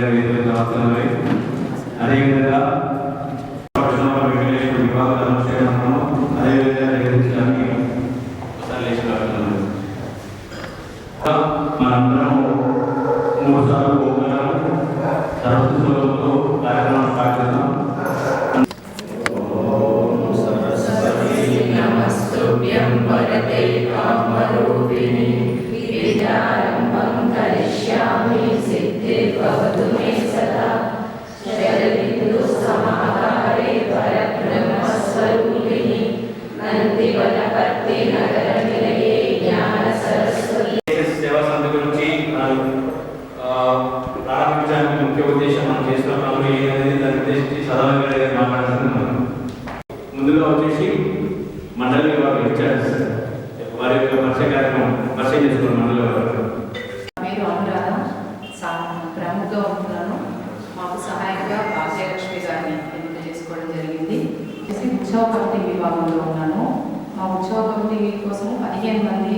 2020 అదేవిధంగా వివాహ ధర్మక్షేత్రము అదేవిధంగా నిర్వహించడానికి మనందరం 3 సార్లు పోగలము సరస్వతితో కార్యక్రమం స్టార్ట్ చేద్దాం. సేవా సంస్థ గురించి ప్రారంభించడానికి ముఖ్య ఉద్దేశం మనం చేస్తున్న పనులు ఏదనేది దాన్ని ఉద్దేశించి సదాగా మాట్లాడుతున్నాం. ముందుగా వచ్చేసి మండలి వారు ఇన్ఛార్జ్ వారి యొక్క పరిచయ కార్యక్రమం పరిచయం చేసుకున్న మండలి వారు. నేను అనురాధ ప్రముఖ ఉంటున్నాను. మాకు సహాయంగా భాగ్యలక్ష్మి గారిని ఎన్నిక చేసుకోవడం జరిగింది. ఉత్సవ కమిటీ విభాగంలో ఉన్నాను. మా ఉత్సవ కమిటీ కోసం 15 మంది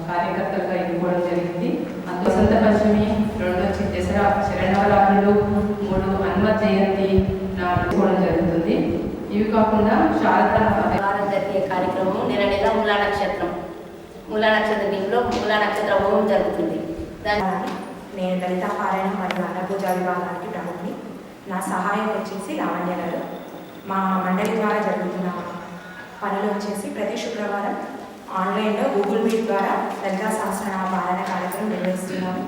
కార్యకర్తలుగా ఎన్నుకోవడం జరిగింది. అందులో వసంత పంచమి, 2 వచ్చి దసరా శరణవరాత్రులు, 3 హనుమత్ జయంతి ఎన్నుకోవడం జరుగుతుంది. ఇవి కాకుండా శారదీయ కార్యక్రమం నెల నెల మూలా నక్షత్రం టీంలో మూలా నక్షత్ర హోమం జరుగుతుంది. నేను దళిత పారాయణ మరియు అన్నపూజ విభాగానికి ప్రముఖుని. నా సహాయం వచ్చేసి లావణ్య గారు. మా మండలి ద్వారా జరుగుతున్న పనులు వచ్చేసి ప్రతి శుక్రవారం ఆన్లైన్లో గూగుల్ మీట్ ద్వారా లలితా సహస్రనామ పారాయణ కార్యక్రమం నిర్వహిస్తున్నాము.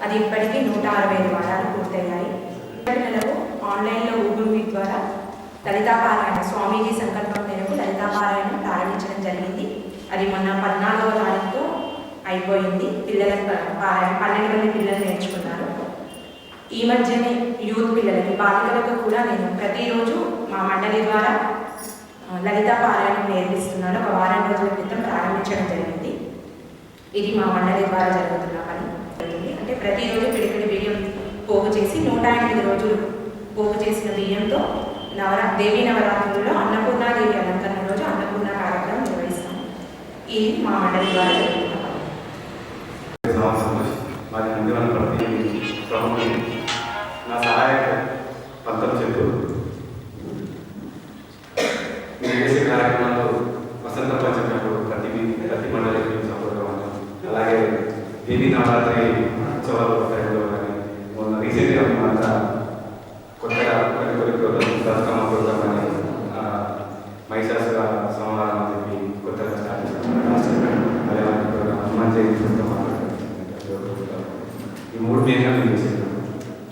అది ఇప్పటికీ 165 వారాలు పూర్తయ్యాయి. నెలకు ఆన్లైన్లో గూగుల్ మీట్ ద్వారా లలితా పారాయణ స్వామీజీ సంకల్పం మేరకు లలితా పారాయణ ప్రారంభించడం జరిగింది. అది మొన్న 14వ తారీఖుతో అయిపోయింది. పిల్లలకు పారాయణ 12 మంది పిల్లలు నేర్చుకున్నారు. ఈ మధ్యనే యూత్ పిల్లలకి బాలికలకు కూడా నేను ప్రతిరోజు మా మండలి ద్వారా లలితా పారాయణం నేర్పిస్తున్నాను. ఒక వారం రోజుల క్రితం ప్రారంభించడం జరిగింది. ఇది మా మండలి ద్వారా జరుగుతున్న పని. అంటే ప్రతిరోజు పిడికిడి బియ్యం పోగు చేసి 108 రోజులు పోగు చేసిన బియ్యంతో దేవీ నవరాత్రుల్లో అన్నపూర్ణాదేవి అలంకరణ రోజు అన్నపూర్ణ కార్యక్రమం నిర్వహిస్తాము. ఇది మా మండలి ద్వారా జరుగుతున్న నా సహాయక పంతం చెప్పు మీరు చేసే కార్యక్రమాలు వసంత పంచమిలో ప్రతి మండలికి సపోర్ట్గా ఉంటాం. అలాగే దేవీ నవరాత్రి ఉత్సవాలు టైంలో కానీ మొన్న రీసెంట్గా మేమంతా కొత్తగా కొన్ని బతుకమ్మ ప్రోగ్రామ్ అని మైసాసుల సంహారం అని చెప్పి కొత్తగా స్టార్ట్ చేస్తాం. అదే ప్రోగ్రామ్ హనుమాన్ జయంతి ఈ 3 పేర్లు నేను చేసాను.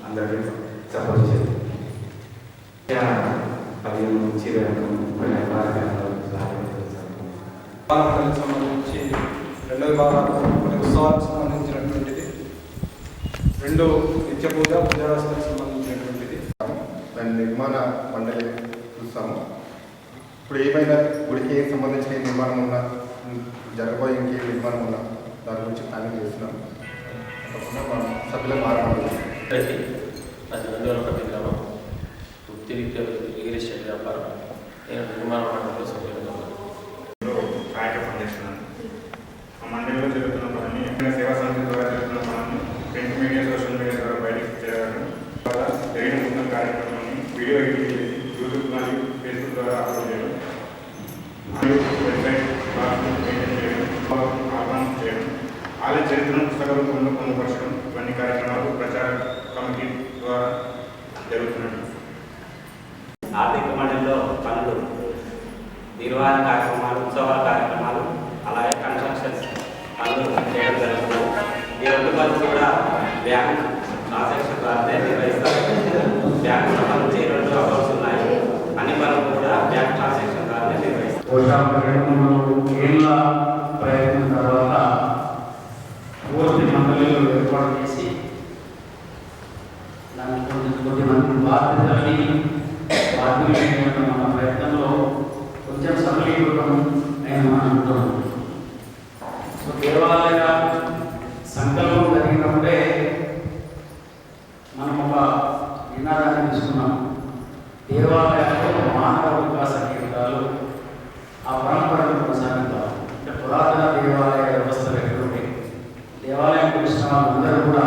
అందరికీ సపోర్ట్ చేయాలి. 15 నుంచి 30 సంబంధించి 2 విభాగాలు కొన్ని ఉత్సవాలకు సంబంధించినటువంటిది, 2 నిత్య పూజ పూజారాశులకు సంబంధించినటువంటిది. దాని నిర్మాణ మండలి చూస్తాము. ఇప్పుడు ఏమైనా గుడికి సంబంధించిన నిర్మాణం ఉన్నా జరగబోయే ఇంకే నిర్మాణం ఉన్నా దాని గురించి ప్లానింగ్ చేస్తున్నాం. తప్పకుండా మన సభ్యుల మారడం అది 2010 గ్రామం వృత్తి రియల్ ఎస్టేట్ వ్యాపారం. నేను నిర్మాణ మండలిలో సభ్యులుగా పనిచేస్తున్నాను. ఆ మండలిలో జరుగుతున్న పని సేవా సంస్థ ద్వారా జరుగుతున్న పనులను ప్రింట్ మీడియా, సోషల్ మీడియా ద్వారా బయటకు చేయడం ద్వారా జరిగిన మొత్తం కార్యక్రమాన్ని వీడియో ఎడిట్ చేసి యూట్యూబ్ మరియు ఫేస్బుక్ ద్వారా అప్లోడ్ చేయడం, వెబ్సైట్ మెయింటైన్ చేయడం, ఆహ్వానం చేయడం, ఆలయ చరిత్రను పుస్తక రూపంలో పొందుపరచడం, ఇవన్నీ కార్యక్రమాలు ప్రచార కమిటీ ద్వారా జరుగుతున్నాయి. ఆర్థిక మండలిలో పనులు, నిర్వహణ కార్యక్రమాలు, ఉత్సవాల కార్యక్రమాలు, అలాగే కన్స్ట్రక్షన్స్ పనులు చేయడం జరుగుతుంది. ఈ 2 పనులు కూడా బ్యాంక్ ట్రాన్సాక్షన్ ద్వారానే నిర్వహిస్తారు. బ్యాంకు సంబంధించి 2 అకౌంట్స్ ఉన్నాయి. అన్ని పనులు కూడా బ్యాంక్ ట్రాన్సాక్షన్ ద్వారానే నిర్వహిస్తారు. ఏళ్ళ ప్రయత్నం తర్వాత పూర్తి మండలిలో ఏర్పాటు చేసి దానికి కొద్ది మంది బాధ్యతలని మన ప్రయత్నంలో కొంచెం సఫలీకృతం నేను అనుకుంటున్నాను. సో దేవాలయ సంకల్పం జరిగినప్పుడే మనం ఒక నినాదాన్ని తీసుకున్నాం. దేవాలయాల్లో మానవ వికాస కేంద్రాలు ఆ పరంపరను కొనసాగిద్దాం. అంటే పురాతన దేవాలయ వ్యవస్థలు ఎటువంటి దేవాలయం వచ్చిన వాళ్ళందరూ కూడా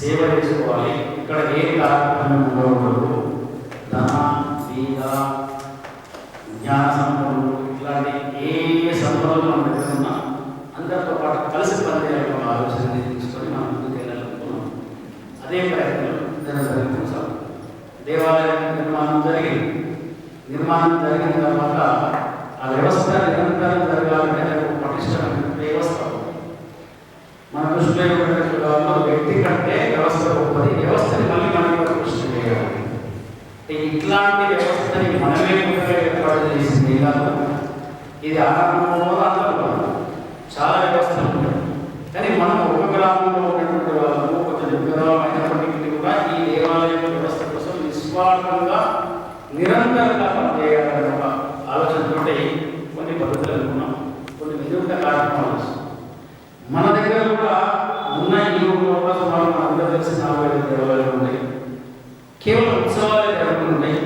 సేవ చేసుకోవాలి. ఇక్కడ ఏ కార్యక్రమం ఉండకూడదు. ధన వీద జ్ఞాన సంపన్నులు ఇట్లాంటి ఏ సంపదలు మన దగ్గర ఉన్నా అందరితో పాటు కలిసి పనిచేయాలని ఒక ఆలోచన తీసుకొని మనం ముందుకు వెళ్ళాలనుకున్నాం. అదే ప్రయత్నం జరుగుతుంది సార్. దేవాలయం నిర్మాణం జరిగిన తర్వాత ఆ వ్యవస్థ నిరంతరం జరగాలంటే ఒక పటిష్టమైన వ్యవస్థ. మన దృష్టిలో వ్యక్తి కంటే వ్యవస్థ గొప్పది. వ్యవస్థని మళ్ళీ మనం కృషి చేయాలి. ఇట్లాంటి వ్యవస్థని మనమే ముందుగా ఏర్పాటు చేసింది కాదు. ఇది ఆరంభంలో చాలా వ్యవస్థలు ఉంటాయి. కానీ మనం ఒక గ్రామంలో ఉన్నటువంటి వాళ్ళు కొంచెం విగ్రహం అయినప్పటికీ కూడా ఈ దేవాలయ వ్యవస్థ కోసం నిస్వార్థంగా నిరంతరంగా పనిచేయాలనే ఒక ఆలోచనతో కొన్ని పద్ధతులు అనుకున్నాం. కొన్ని విధుల కార్యక్రమాలు మన దగ్గర కూడా ఉన్న ఈ ఊళ్ళో సుమారు మనందరూ తెలిసి 45 దేవాలయాలు ఉన్నాయి. కేవలం ఉత్సవాలే జరుగుతుంటాయి.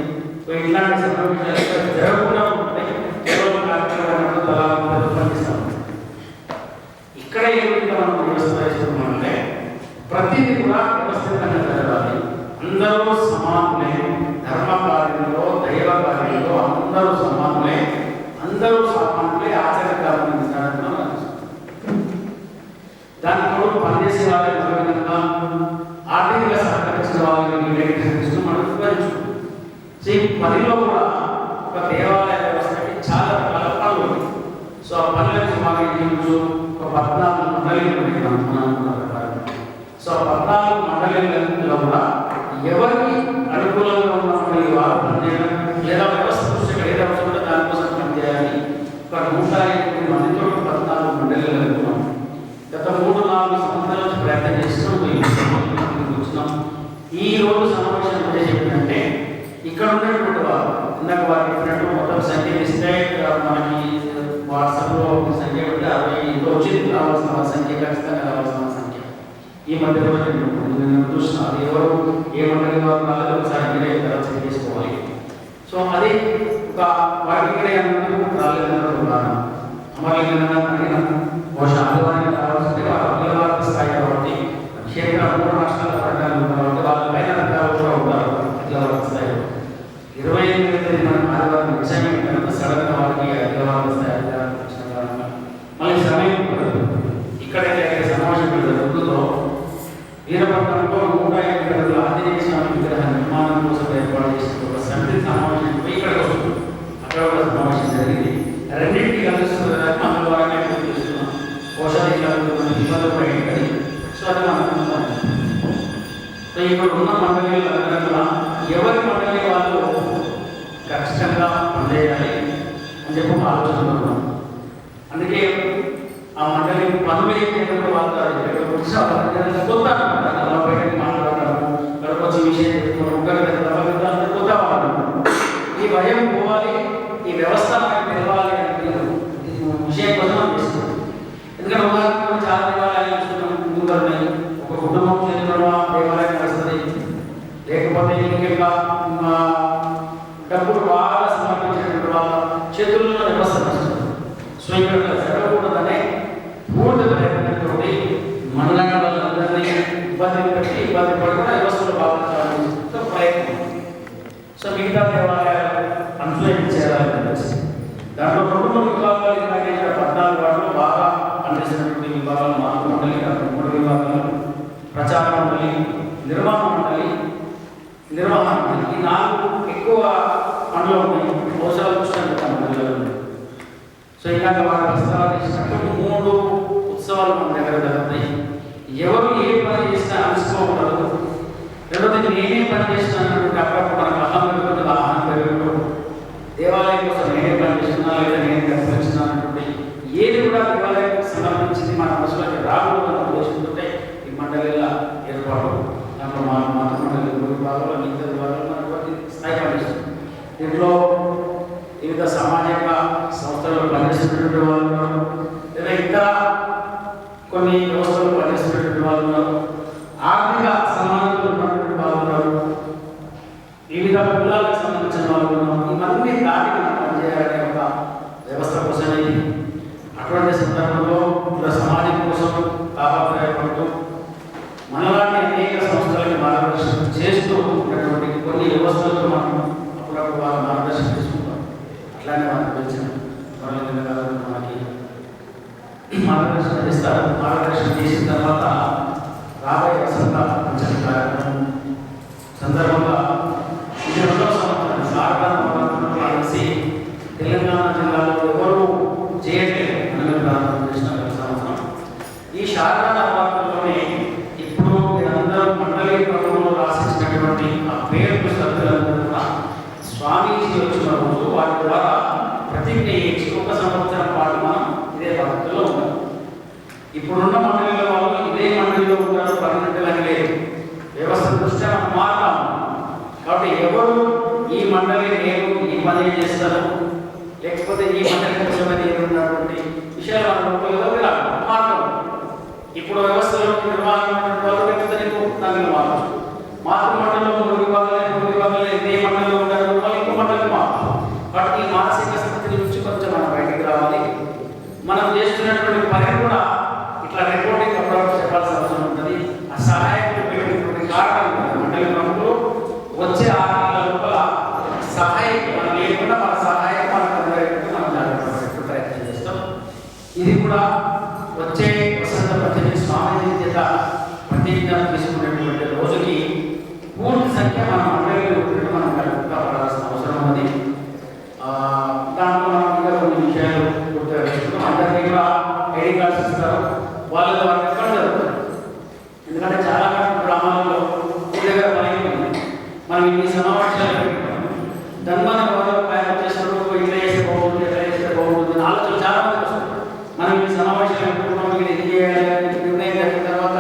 ఇట్లాంటి సమావేశాలు జరగకుండా ఉంటాయి. కేవలం కార్యక్రమాలు పనిచేస్తాం. ఇక్కడ ఏ విధంగా మనం వ్యవస్థ చేస్తున్నామంటే ప్రతిదీ కూడా వ్యవస్థితంగా జరగాలి. అందరూ సమానులే. ధర్మ కార్యంలో దైవ కార్యంలో అందరూ సమానులే. అందరూ సమానులే. ఆచరణకాలను దాంట్లో పనిచేసే వాళ్ళకి విధంగా ఆర్థికంగా సహకరించిన వాళ్ళకి మనం వివరించుకుంటాం. పనిలో కూడా ఒక దేవాలయ వ్యవస్థకి చాలా రకాల పనులు ఉన్నాయి. సో ఆ పనులకు సుమారు ఒక 14 మండలీలు ఉన్నాయి. సో 14 మండలీలలో కూడా ఎవరికి అనుకూలంగా ఉన్నటువంటి వారు పనిచేయడం లేదా వ్యవస్థ దృష్టిగా ఏదో కూడా దానికోసం పనిచేయాలి. ఒక 150 మందితో 14 మండలీలు అనుకున్నాం. గత 3-4 సంవత్సరాల నుంచి ప్రయత్నం చేస్తున్నాం. ఈ రోజు సమావేశం ఏంటంటే ఇక్కడ ఉన్నటువంటి వారు ఇందాక వారు చెప్పినట్టు మొత్తం సంఖ్య ఇస్తే మనకి వాట్సాప్లో సంఖ్య ఉంటే 60 వచ్చింది. రావాల్సిన సంఖ్య ఖచ్చితంగా రావాల్సిన సంఖ్య ఈ మధ్య నేను చూసిన అది ఎవరు ఏ మండలి వారు రాలేదు ఒకసారి మీరే చెక్ చేసుకోవాలి. సో అది ఒక వాటికి రాలేదన్న అమర్లింగ బహుశా ఆదివారం రావాల్సింది. అఖిలవార్త స్థాయి కాబట్టి క్షేత్ర 3 రాష్ట్రాల పట్టణాలు కాబట్టి వాళ్ళ పైన కూడా ఉంటారు. అఖిలవార్త స్థాయిలో 28 మనం ఆదివారం ఎగ్జామిన్ కనుక సడన్గా వాళ్ళకి అఖిలవార్త స్థాయి మళ్ళీ సమయం ఇక్కడైతే సమావేశం జరుగుతుందో వీరపట్నంలో 150 అడుగుల ఆంజనేయ స్వామి విగ్రహ నిర్మాణం కోసం ఏర్పాటు చేసిన ఒక సమితి సమావేశం ఇక్కడ వస్తుంది. అక్కడ కూడా సమావేశం జరిగింది. రెండింటికి కలుస్తున్న మంగళవారమే చేస్తున్నాం. పోషాలు ఇబ్బంది పడి సో అది మనం సో ఇక్కడ ఉన్న మండలిలో ఎవరి మండలి వాళ్ళు ఖచ్చితంగా పనిచేయాలి అని చెప్పి ఒక ఆలోచన ఉన్నాం. అందుకే ఆ మండలి పనులు ఏంటంటే వాడతారు. కొత్త బయటకు మాట్లాడతాము. ఇక్కడ వచ్చి విషయం కొత్త వాళ్ళు ఈ భయం పోవాలి. ఈ వ్యవస్థ మనకు తెలవాలి అంటే విషయం కోసం మనం చేస్తున్నాం. ఎందుకంటే ఉదాహరణకు చాలా దేవాలయాలు చూస్తున్నాం. ఒక కుటుంబం చెందిన దేవాలయం నడుస్తుంది. లేకపోతే ఇంకా డబ్బులు బాగా సమర్పించినటువంటి వాళ్ళ చేతుల్లో వ్యవస్థ నడుస్తుంది. సో ఇక్కడ జరగకూడదనే పూర్తి ప్రయత్నంతో మనలాంటి వాళ్ళందరినీ ఇబ్బంది పడకుండా వ్యవస్థలు బాగుంటాలని ప్రయత్నం. సో మిగతా దేవాలయాలు అన్ఫ్లైన్ చేయాలని చెప్పేసి దాంట్లో 2 విభాగాలు 14 వాటిలో బాగా పనిచేసినటువంటి విభాగాలు 4 మండలి 3 విభాగాలు ప్రచార మండలి, నిర్మాణ మండలి, నిర్వహణ మండలి. ఈ 4 ఎక్కువ పనులు ఉన్నాయి. అవసరాలు చూసినట్టు మండలిలో ఉన్నాయి. సో ఇలాగ వారి ప్రస్తావన చేసినట్టు 3 ఉత్సవాలు మన దగ్గర జరుగుతాయి. ఎవరు ఏ పని చేసినా అలసిపోకూడదు. రెండోది నేనే పని చేసినటువంటి అప్పుడప్పుడు మనకు ఆహారం పెరుగుతుంది. దేవాలయం కోసం నేనే పని చేస్తున్నా లేదా నేను కనిపించిన అన్నటువంటి ఏది కూడా దేవాలయానికి సంబంధించింది మన మనసులోకి రాకూడదు అన్న ఉద్దేశంతో ఈ మండలిల ఏర్పాటు. దాంట్లో మా మండలి విభాగంలో మిగతా విభాగంలో మనటువంటి స్థాయి పనిచేస్తుంది. దీంట్లో వివిధ సామాజిక సంస్థల్లో పనిచేస్తున్నటువంటి వాళ్ళు ఉన్నారు. లేదా ఇతర కొన్ని వ్యవస్థలు పనిచేస్తున్నటువంటి వాళ్ళు ఉన్నారు. ఆర్థిక సమానతలు ఉన్నటువంటి వాళ్ళు ఉన్నారు. వివిధ కులాలకు సంబంధించిన వాళ్ళు ఉన్నారు. ఇవన్నీ దాటి మనం పనిచేయాలనే ఒక వ్యవస్థ కోసమే అటువంటి సందర్భంలో సమాజం కోసం తాపత్రయపడుతూ మనలాంటి అనేక సంస్థలకి మార్గదర్శనం చేస్తూ ఉన్నటువంటి కొన్ని వ్యవస్థలతో మనం అప్పుడప్పుడు వాళ్ళ మార్గదర్శనం చేసుకుంటాం. అట్లానే మనకు తెలిసిన మనకి మార్గదర్శనం చేస్తారు. మార్గదర్శనం చేసిన తర్వాత రాబోయే వసంత పంచమి కార్యక్రమం సందర్భంగా ఇది 2వ సంవత్సరం శారదా నవరాత్రులు కలిసి తెలంగాణ జిల్లాలో ఎవరు చేయట్లేదు అని ప్రారంభం చేసిన సంవత్సరం. ఈ శారదా నవరాత్రుల్లోనే ఇప్పుడు మీరందరూ మండలి క్రమంలో రాసించినటువంటి ఆ పేరు సభ్యులందరూ కూడా స్వామీజీ వచ్చిన రోజు వాటి ద్వారా ప్రతిజ్ఞ చేసి 1 సంవత్సరం పాటు మనం ఇదే పద్ధతిలో ఉన్నాం. ఇప్పుడున్న మండలిలో వాళ్ళు ఇదే మండలిలో ఉంటారు, పర్మనెంట్గా లేదు. వ్యవస్థ దృష్ట్యా మనం మారుతాము. కాబట్టి ఎవరు ఈ మండలి నేను ఈ పని చేస్తాను, లేకపోతే ఈ మండలి కోసమని ఉన్నటువంటి విషయాలు మన లోపల మారుతాం. ఇప్పుడు వ్యవస్థలో నిర్వహణ దాన్ని మార్చు. మాతృ మండలిలో 3 విభాగాలు ఇదే మండలిలో ఉంటారు, వాళ్ళు ఇంకో మండలి మారుతాం. కాబట్టి ఈ మానసిక స్థితి నుంచి కొంచెం మనం బయటకు రావాలి. మనం చేస్తున్నటువంటి పని కూడా ఇట్లా రిపోర్టింగ్ అప్పుడప్పుడు చెప్పాల్సిన అవసరం ఉంటుంది. ఆ సహాయకులు పెట్టినటువంటి కారణం మండలి ప్రముఖులు వచ్చే 6 నెలల లోపల సహాయకులు మనం లేకుండా మన సహాయం మనకు అందరికీ మనం జాగ్రత్త ప్రయత్నం చేస్తాం. ఇది కూడా వచ్చే వసంత పంచమి స్వామీజీ చేత ప్రతిజ్ఞ తీసుకునేటువంటి రోజుకి పూర్తి సంఖ్య మన మండలిలో మనం పడాల్సిన అవసరం ఉంది. దాంట్లో మనం ఇంకా కొన్ని విషయాలు పూర్తిగా తెలుసుకుంటాం. అందరికీ కూడా ఐడి కార్డ్స్ ఇస్తారు. వాళ్ళ ద్వారా ఎక్కడ జరుగుతుంది. ఎందుకంటే చాలా గ్రామాలలో దగ్గర మనం ఇన్ని సమావేశాలు పెట్టుకుంటాం. ధన్మాన పైన వచ్చేసినప్పుడు ఇట్లా చేస్తే బాగుంటుంది, ఎట్లా చేస్తే బాగుంటుంది ఆలోచన చాలా మంది వస్తుంది. మనం ఈ సమావేశాలు పెట్టుకుంటాం, ఇది ఇది చేయాలి నిర్ణయం జరిగిన తర్వాత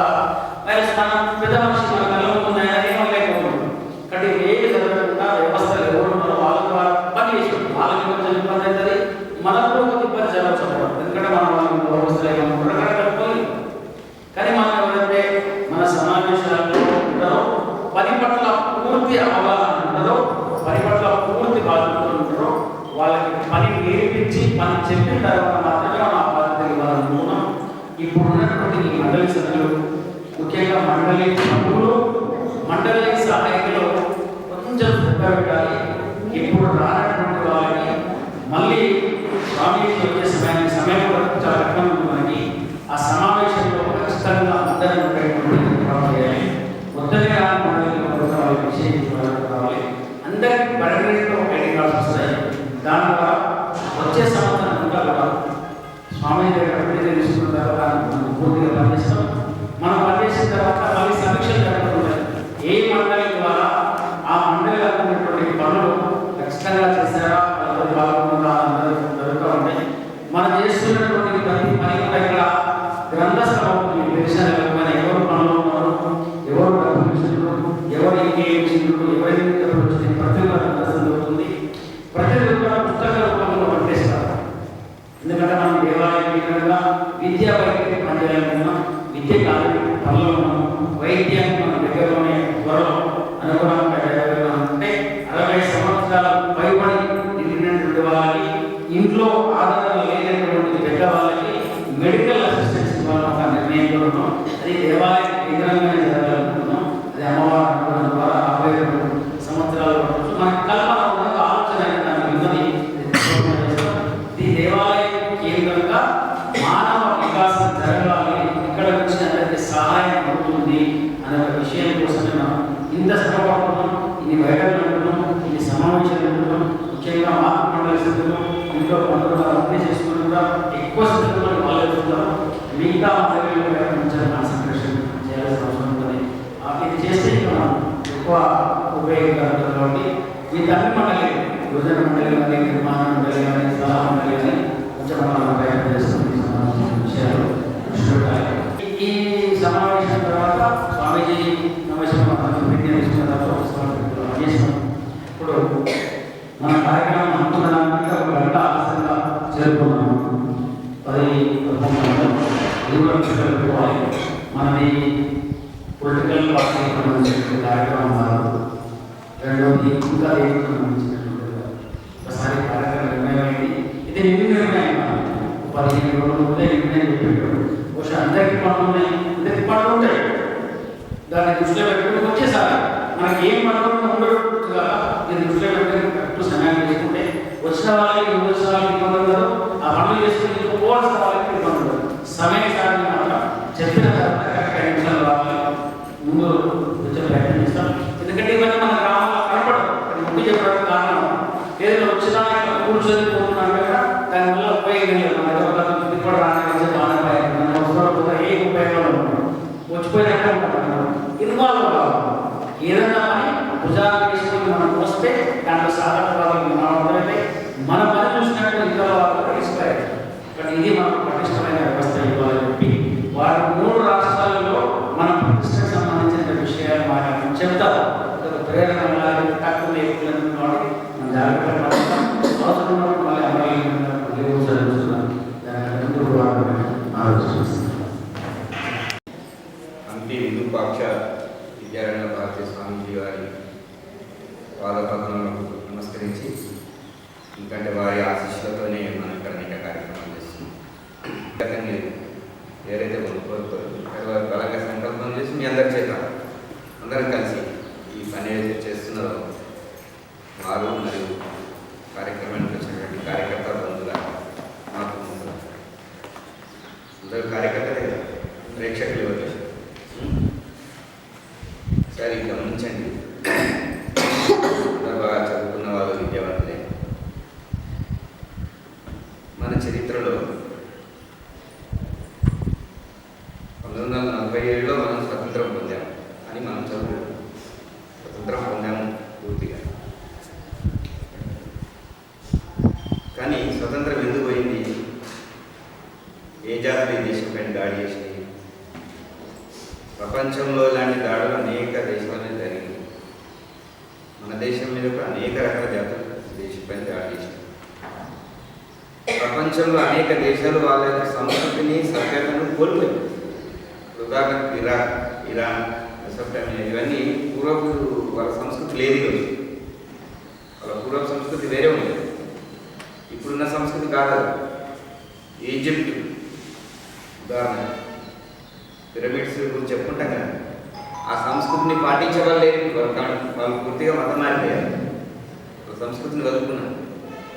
మనం పెద్ద మనిషి మన కలుగుతున్నాయని ఏమలేకపోతుంది. కాబట్టి ఏది జరగకుండా వ్యవస్థలు ఎవరు ఉన్నారో వాళ్ళ ద్వారా పని చేసుకుంటాం. వాళ్ళకి కొంచెం ఇబ్బంది అవుతుంది, మనకు కూడా కొంచెం ఇబ్బంది జరగచ్చు. ఎందుకంటే మనం వాళ్ళకి వ్యవస్థలు ఏమనుకుంటారు. కానీ మనం ఎవరైతే మన సమావేశాల్లో ఉంటారో పని పట్ల పూర్తి అవగాహన ఉంటారో, పని పట్ల పూర్తి బాధ్యతలు ఉంటారో వాళ్ళకి పని నేర్పించి పని చెప్పిన తర్వాత మాత్రమే మనం ఆ బాధ్యత ఇవ్వాలనుకున్నాం. ఇప్పుడు ఉన్నటువంటి ఈ మండలి సభ్యులు, ముఖ్యంగా మండలి సభ్యులు, మండలి సహాయకులు కొంచెం శ్రద్ధ పెట్టాలి. ఇప్పుడు రానటువంటి వాళ్ళకి మళ్ళీ స్వామీజీ వచ్చే సమయం కూడా చాలా కష్టం మనకి. ఆ సమావేశంలో ఖచ్చితంగా అందరూ చేయాలి. మొదటిగా మండలి వాళ్ళకి విషయం అందరికీ పర్మనెంట్ ఐడి కార్డ్స్ వస్తాయి. దాని ద్వారా వచ్చే సంవత్సరం అంతా కూడా స్వామీజీ దగ్గర ప్రతిజ్ఞ తీసుకున్న తర్వాత మనం పూర్తిగా పనిచేస్తాం. మనం పనిచేసిన తర్వాత మళ్ళీ సమీక్షలు జరుగుతుంటాయి. ఏ మండలి ద్వారా ఆ మండలి అనుకున్నటువంటి పనులు ఖచ్చితంగా చేశారా, వాళ్ళతో పాల్గొన్నా అందరూ జరుగుతూ ఉంటాయి. మనం చేస్తున్నటువంటి ప్రతి పని కూడా ఇక్కడ గ్రంథస్థ తెలిసిన ఎవరు పనులు ఉన్నారు, ఎవరు డబ్బులు ఇస్తున్నారు, ఎవరు ఇంకేం ఇస్తున్నారు, ఎవరికి డబ్బులు వచ్చింది ప్రతి ఒక్క గ్రంథస్థం జరుగుతుంది. ప్రతి ఒక్క పుస్తక రూపంలో పనిచేస్తారు. ఎందుకంటే మనం దేవాలయంగా విద్యా వైద్యం పనిచేయాలన్నా విద్య కాదు పనులు ఉన్నాము. వైద్యం మన దగ్గరలోనే త్వరలో అనుగుణంగా అంటే 60 సంవత్సరాల పైబడి నిండినటువంటి వాళ్ళకి, ఇంట్లో ఆధారాలు లేనటువంటి పెద్ద వాళ్ళకి మెడికల్ అసిస్టెన్స్ ఇవ్వాలన్న నిర్ణయంలో ఉన్నాం. అది దేవాలయ కేంద్రంగానే జరగాలనుకుంటున్నాం. అది అమ్మవారి అనుకోవడం ద్వారా 52 సంవత్సరాల వరకు మనకి కల్పన ఉన్నది, ఆలోచన దానికి ఉన్నది. ఈ దేవాలయ కేంద్రంగా మానవ వికాసం జరగాలి, ఇక్కడ నుంచి అందరికీ సహాయం అవుతుంది అనే ఒక విషయం కోసమే మనం ఇంత శ్రమపడుతున్నాం, ఇన్ని బయటలు ఉంటున్నాం, ఇన్ని సమావేశాలు ఉంటున్నాం. ముఖ్యంగా మాతృ మండలి సభ్యులు ఇంట్లో పనులు అర్థం చేసుకుని కూడా ఎక్కువ శ్రద్ధలో వాళ్ళు వెళ్తున్నారు. మిగతా మండలిలో కొంచెం కాన్సన్ట్రేషన్ చేయాల్సిన అవసరం ఉంటుంది. ఇది చేస్తే మనం ఎక్కువ ఉపయోగపడుతుంది. కాబట్టి ఈ తల్లి మండలి, యువజన మండలి కానీ, నిర్మాణ మండలి కానీ, సలహా మండలి కానీ కొంచెం మనం ప్రయత్నం చేస్తాం. విషయాలు ఈ సమావేశం తర్వాత స్వామీజీ ఇప్పుడు మన కార్యక్రమం అనుకున్నాక 1 గంట ఆలస్యంగా చేరుకున్నాము. 10 పెట్టుకోవాలి. మనది పొలిటికల్ పార్టీ సంబంధించిన కార్యక్రమం కాదు. రెండవది ఇంకా ఒకసారి కార్యక్రమం నిర్ణయం అయింది. ఇది నిర్ణయం 15 రోజుల ముందే నిర్ణయం చెప్పేటప్పుడు బహుశా అందరికీ పనులు ఉన్నాయి, అందరికీ పనులు ఉంటాయి. దాన్ని దృష్టిలో పెట్టుకుని వచ్చేసారి మనకి ఏం మనకు ఉండగా దీన్ని దృష్టిలో పెట్టుకుని కరెక్ట్ సమయాన్ని చేసుకుంటే వచ్చిన వాళ్ళకి వచ్చిన వాళ్ళకి ఇబ్బంది ఉండదు, ఆ పనులు చేసుకుని పోవాల్సిన వాళ్ళకి ఇబ్బంది ఉండదు. సమయాన్ని మాత్రం చెప్పిన నిమిషాలు వాళ్ళకి ముందు వచ్చే ప్రయత్నం చేస్తాం. ఎందుకంటే ఇవన్నీ మన గ్రామంలో కనపడదు, అది ముందు చెప్పడానికి కారణం ఏదైనా వచ్చినా కూర్చొని పోతున్నాం కదా, దానివల్ల ఉపయోగం లేదు. మన దగ్గర ఇప్పుడు రాని బాగా ఏ ఉపయోగంలో వచ్చిపోయినట్టే ఉంటాం. ఇన్వాల్వ్ కావాలి, ఏదన్నా పని భుజాలు వేసుకొని మనం వస్తే దాంట్లో సాధారణ వాళ్ళకి మనం మన పని చూసినట్టు ఇతర వాళ్ళు ఇన్స్పైర్. కానీ ఇది మనకు పటిష్టమైన వ్యవస్థ ఇవ్వాలని చెప్పి వారు 3 రాష్ట్రాలలో మన ప్రతిష్టకు సంబంధించిన విషయాలు మాకు చెప్తారు. ప్రేరణ తక్కువ లేకుండా మనం జాగ్రత్తగా అవసరం ఉన్నప్పుడు మళ్ళీ హంపి విరూపాక్ష విద్యారణ్య భారతీ స్వామీజీ వారి పాదపద్మలకు నమస్కరించి, ఎందుకంటే వారి ఆశీస్సులతోనే మనం ఇక్కడ అనేక కార్యక్రమాలు చేస్తున్నాం. లేదు ఎవరైతే కోరుకోరు బలంగా సంకల్పం చేసి మీ అందరి చేత అందరం కలిసి ఈ పని ఏదైతే చేస్తున్నారో వారు మరియు కార్యక్రమానికి వచ్చినటువంటి కార్యకర్త బంధువుల మాకు అందరూ కార్యకర్తలే కదా, ప్రేక్షకులు ఇవ్వచ్చు. సరే గమనించండి, బాగా చదువుకున్న వాళ్ళు విద్యావంతులే. మన చరిత్రలో 1947లో మనం స్వతంత్రం పొందాము అని మనం చదువు స్వతంత్రం పొందాము పూర్తిగా. కానీ స్వతంత్రం ఎందుకు పోయింది? ఏ జాతులు ఈ దేశం పైన దాడి చేసినాయి? ప్రపంచంలో ఇలాంటి దాడులు అనేక దేశాల జరిగింది. మన దేశం మీద కూడా అనేక రకాల జాతులు దేశం పైన దాడి చేసినాయి. ప్రపంచంలో అనేక దేశాలు వాళ్ళ యొక్క సంస్కృతిని సభ్యతను కోల్పోయాయి. ఉదాహరణకు ఇరాక్, ఇరాన్, మెసోపొటామియా ఇవన్నీ పూర్వపు వాళ్ళ సంస్కృతి లేదు. వాళ్ళ పూర్వపు సంస్కృతి వేరే ఉంది, ఇప్పుడున్న సంస్కృతి కాదు. ఈజిప్ట్ ఉదాహరణ, పిరమిడ్స్ గురించి చెప్పుకుంటాం కదా, ఆ సంస్కృతిని పాటించే వాళ్ళు లేదు. వాళ్ళు పూర్తిగా మతం మారిపోయారు, సంస్కృతిని వదులుకున్నారు.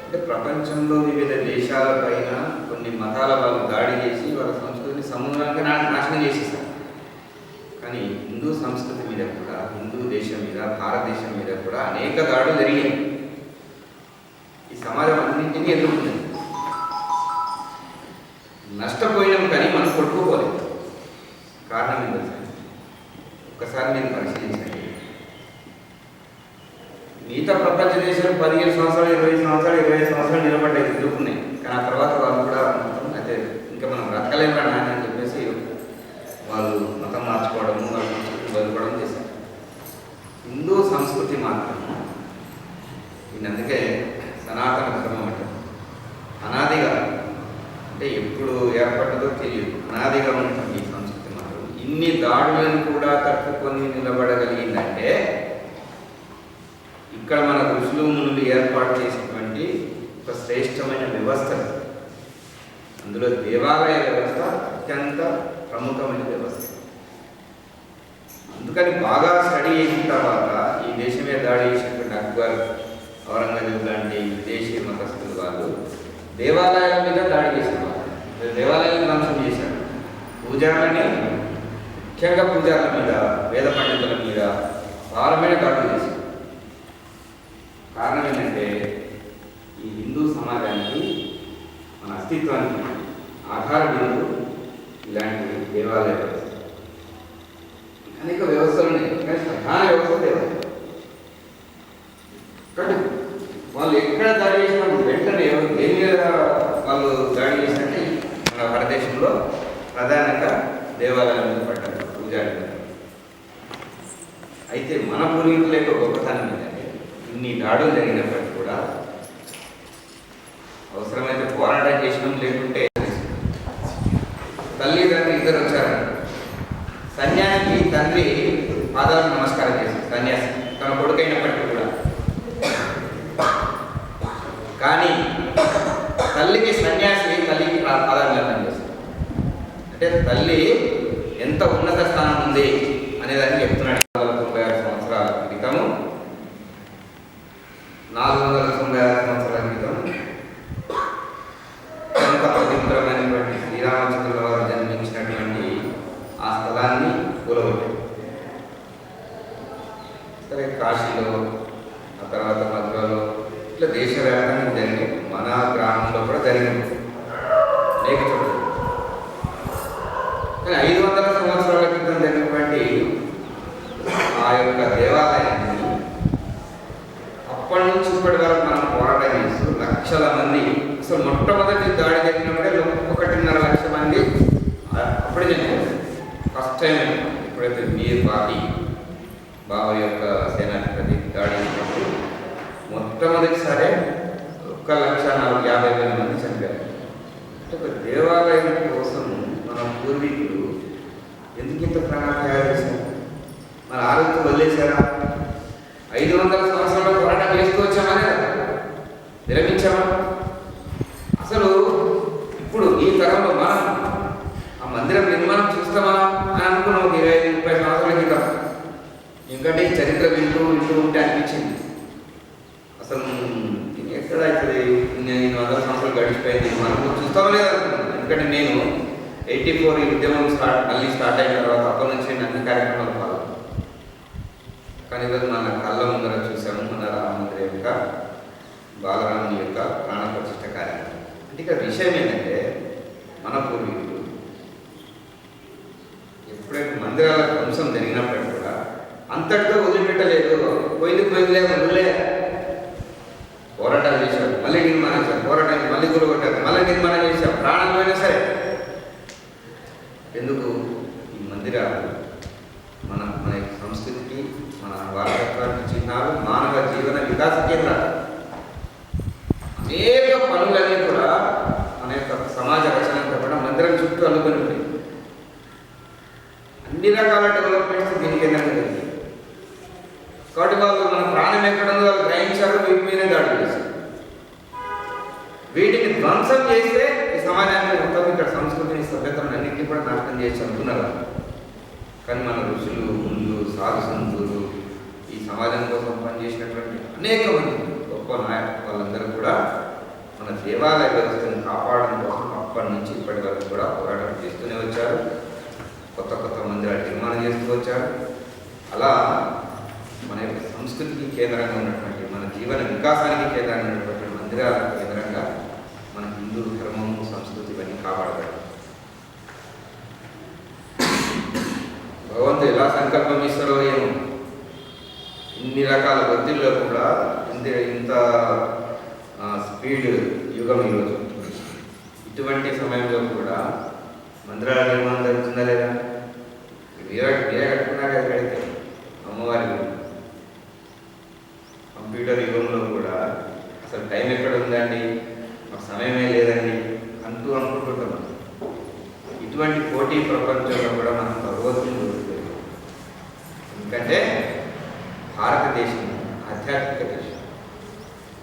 అంటే ప్రపంచంలో వివిధ దేశాలపైన కొన్ని మతాల వాళ్ళు దాడి చేసి వాళ్ళ సంస్కృతిని సమూలంగా నాశనం చేసేసారు. కానీ హిందూ సంస్కృతి మీద కూడా, హిందూ దేశం మీద, భారతదేశం మీద కూడా అనేక దాడులు జరిగాయి. ఈ సమాజం అన్నింటినీ ఎదుర్కొంది. నష్టపోయినాం కానీ మనం కొట్టుకోలేదు. కారణం ఏంటో ఒక్కసారి నేను పరిశీలించండి. మిగతా ప్రపంచ దేశాలు 15 సంవత్సరాలు, 20 సంవత్సరాలు, 25 సంవత్సరాలు నిలబడ్డాయి, ఎదుర్కొన్నాయి. కానీ ఆ తర్వాత వాళ్ళు కూడా అయితే ఇంకా మనం బ్రతకలేమరా నాయన అని చెప్పేసి వాళ్ళు మతం మార్చుకోవడము, వాళ్ళ సంస్కృతిని వదులుకోవడం చేశారు. హిందూ సంస్కృతి మాత్రం దీన్ని అందుకే సనాతన ధర్మం అంటారు. అనాదిగా, అంటే ఎప్పుడు ఏర్పడ్డదో తెలియదు, అనాదిగా ఉంటుంది ఈ సంస్కృతి మాత్రం. ఇన్ని దాడులను కూడా తట్టుకొని నిలబడగలిగిందంటే ఇక్కడ మన ఋషులు మునులు ఏర్పాటు చేసినటువంటి ఒక శ్రేష్టమైన వ్యవస్థ. అందులో దేవాలయ వ్యవస్థ అత్యంత ప్రముఖమైన వ్యవస్థ. అందుకని బాగా స్టడీ చేసిన తర్వాత ఈ దేశం మీద దాడి చేసినటువంటి అక్బర్, ఔరంగజేబు లాంటి విదేశీ మతస్థులు వాళ్ళు దేవాలయాల మీద దాడి చేసేవాళ్ళు, దేవాలయాలను ధ్వంసం చేశారు. పూజారులని, ముఖ్యంగా పూజారుల మీద, వేద పండితుల మీద భారమైన దాడులు చేశారు. కారణం ఏంటంటే ఈ హిందూ సమాజానికి, మన అస్తిత్వానికి ఆధార బిందువు ఇలాంటి దేవాలయ వ్యవస్థ. అనేక వ్యవస్థలు ఉన్నాయి, కానీ ప్రధాన వ్యవస్థ దేవాలయం. కానీ వాళ్ళు ఎక్కడ దాడి చేసినప్పుడు వెంటనే దేని మీద వాళ్ళు దాడి చేసినట్టే మన భారతదేశంలో ప్రధానంగా దేవాలయం మీద పడ్డారు, పూజారి మీద. అయితే మన పూర్వీకుల యొక్క గొప్పతనం ఏంటంటే ఇన్ని దాడులు జరిగినప్పటికీ కూడా అవసరమైతే పోరాటం చేసినాం, లేకుంటే తల్లిదండ్రులు ఇద్దరు వచ్చారంట. సన్యాసికి తండ్రి పాదాలకు నమస్కారం చేశారు, సన్యాసి తన కొడుకైనప్పటికీ కూడా. కానీ తల్లికి సన్యాసి తల్లికి పాదాభివందనం చేశారు. అంటే తల్లి ఎంత ఉన్నత స్థానం ఉంది అనేదాన్ని చెప్తారు. సరే కాశీలో, ఆ తర్వాత మధురలో, ఇట్లా దేశవ్యాప్తంగా జరిగింది. మన గ్రామంలో కూడా జరిగింది అనేక చోట్ల. కానీ 500 సంవత్సరాల క్రితం జరిగినటువంటి ఆ యొక్క దేవాలయాన్ని అప్పటి నుంచి ఇప్పటి వరకు మనం పోరాటం చేస్తూ లక్షల మంది, అసలు మొట్టమొదటి దాడి జరిగినప్పుడే 1.5 లక్షల మంది అప్పుడే చనిపోయారు. ఫస్ట్ టైం ఎప్పుడైతే మీర్ పార్టీ బాబా యొక్క సేనాధిపతి దాడి చేసినప్పుడు మొట్టమొదటిసారి 1,50,000 మంది చనిపోయారు. ఒక దేవాలయం కోసం మన పూర్వీకులు ఎందుకు ఇంత ప్రాణాలు తయారు చేశారు? మన ఆరోగ్యం వదిలేశారా? 500 సంవత్సరాలు పోరాటం చేస్తూ వచ్చామనే విరమించామా? అసలు ఇప్పుడు ఈ తరంలో మనం ఆ మందిరం నిర్మాణం చూస్తామా అని అనుకున్నాం 25-30 సంవత్సరాల క్రితం. ఎందుకంటే ఈ చరిత్ర వింటూ ఉంటే అనిపించింది అసలు ఎక్కడ అవుతుంది, 100 సంవత్సరాలు గడిచిపోయింది, మనం చూస్తామో లేదు అనుకున్నాను. ఎందుకంటే నేను 84 ఈ ఉద్యమం మళ్ళీ స్టార్ట్ అయిన తర్వాత అప్పటి నుంచి నేను అన్ని కార్యక్రమాలు పాల్గొన్నాను. కానీ ఈరోజు మన కళ్ళ ముందర చూసాము మన రామమందిరం యొక్క బాలరాముని యొక్క ప్రాణ ప్రతిష్ఠ కార్యక్రమం. అంటే ఇక్కడ విషయం ఏంటంటే మన పూర్వీకులు ఎప్పుడైతే మందిరాల ధ్వంసం జరిగినప్పుడు కూడా అంతటితో వదిలిపెట్టలేదు. పోయిందిలే వదిలే పోరాటాలు చేశారు, మళ్ళీ నిర్మాణం చేశారు, పోరాటానికి మళ్ళీ గురగొట్టారు, మళ్ళీ నిర్మాణం చేశారు, ప్రాణాలు పోయినా సరే. ఎందుకు? ఈ మందిరాలు మన సంస్కృతికి, మన వారసత్వానికి చిహ్నాలు, మానవ జీవన వికాస కేంద్రాలు. అనేక పనులన్నీ కూడా మన యొక్క సమాజ రచన కూడా మందిరం చుట్టూ అల్లుకొని ఉన్నాయి. అన్ని రకాల డెవలప్మెంట్స్ దీని కేంద్రంగా జరిగింది. కాబట్టి వాళ్ళు మన ప్రాణం ఎక్కడుందో వాళ్ళు గ్రహించారు, వీటి మీదే దాడి చేశారు. వీటిని ధ్వంసం చేస్తే ఈ సమాజాన్ని మొత్తం ఇక్కడ సంస్కృతిని, సభ్యతలను అన్నింటినీ కూడా నాశనం చేసి అనుకున్నారు. కానీ మన ఋషులు, ముందు సాధు సంతులు, ఈ సమాజం కోసం పనిచేసినటువంటి అనేక మంది గొప్ప నాయకులు వాళ్ళందరూ కూడా మన దేవాలయ వ్యవస్థను కాపాడడం కోసం అప్పటి నుంచి ఇప్పటి వరకు కూడా పోరాటం చేస్తూనే వచ్చారు. కొత్త కొత్త మందిరాలు నిర్మాణం చేస్తూ వచ్చారు. అలా మన యొక్క సంస్కృతికి కేంద్రంగా ఉన్నటువంటి, మన జీవన వికాసానికి కేంద్రంగా ఉన్నటువంటి మందిరాల కేంద్రంగా మన హిందూ ధర్మము, సంస్కృతి ఇవన్నీ కాపాడతారు. భగవంతుడు ఎలా సంకల్పం ఇస్తారో ఏమో, ఇన్ని రకాల ఒత్తిడిలో కూడా ఇంత స్పీడ్ యుగం ఈరోజు. ఇటువంటి సమయంలో కూడా మందిరాల నిర్మాణం జరుగుతుందా లేదా? మీరే కట్టుకున్నారు కదా కడితే అమ్మవారి కంప్యూటర్ యుగంలో కూడా అసలు టైం ఎక్కడ ఉందండి, మాకు సమయమే లేదండి అనుకుంటున్నాం. ఇటువంటి పోటీ ప్రపంచంలో కూడా మనం భగవద్గీత దొరుకుతుంది. ఎందుకంటే భారతదేశం ఆధ్యాత్మిక దేశం.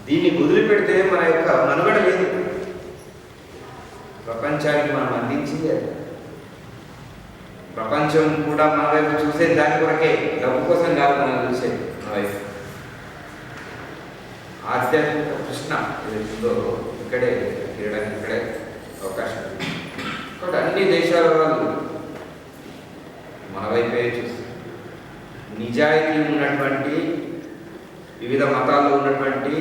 దీన్ని వదిలిపెడితే మన యొక్క మనుగడ లేదు. ప్రపంచానికి మనం అందించింది అది. ప్రపంచం కూడా మన వైపు చూసేది దాని కొరకే, డబ్బు కోసం కాదు మనం చూసేది మన వైపు. ఆధ్యాత్మిక కృష్ణ ఏదో ఇక్కడే తీయడానికి ఇక్కడే అవకాశం ఉంది. కాబట్టి అన్ని దేశాల వాళ్ళు మన వైపే చూస్తారు. నిజాయితీ ఉన్నటువంటి, వివిధ మతాల్లో ఉన్నటువంటి,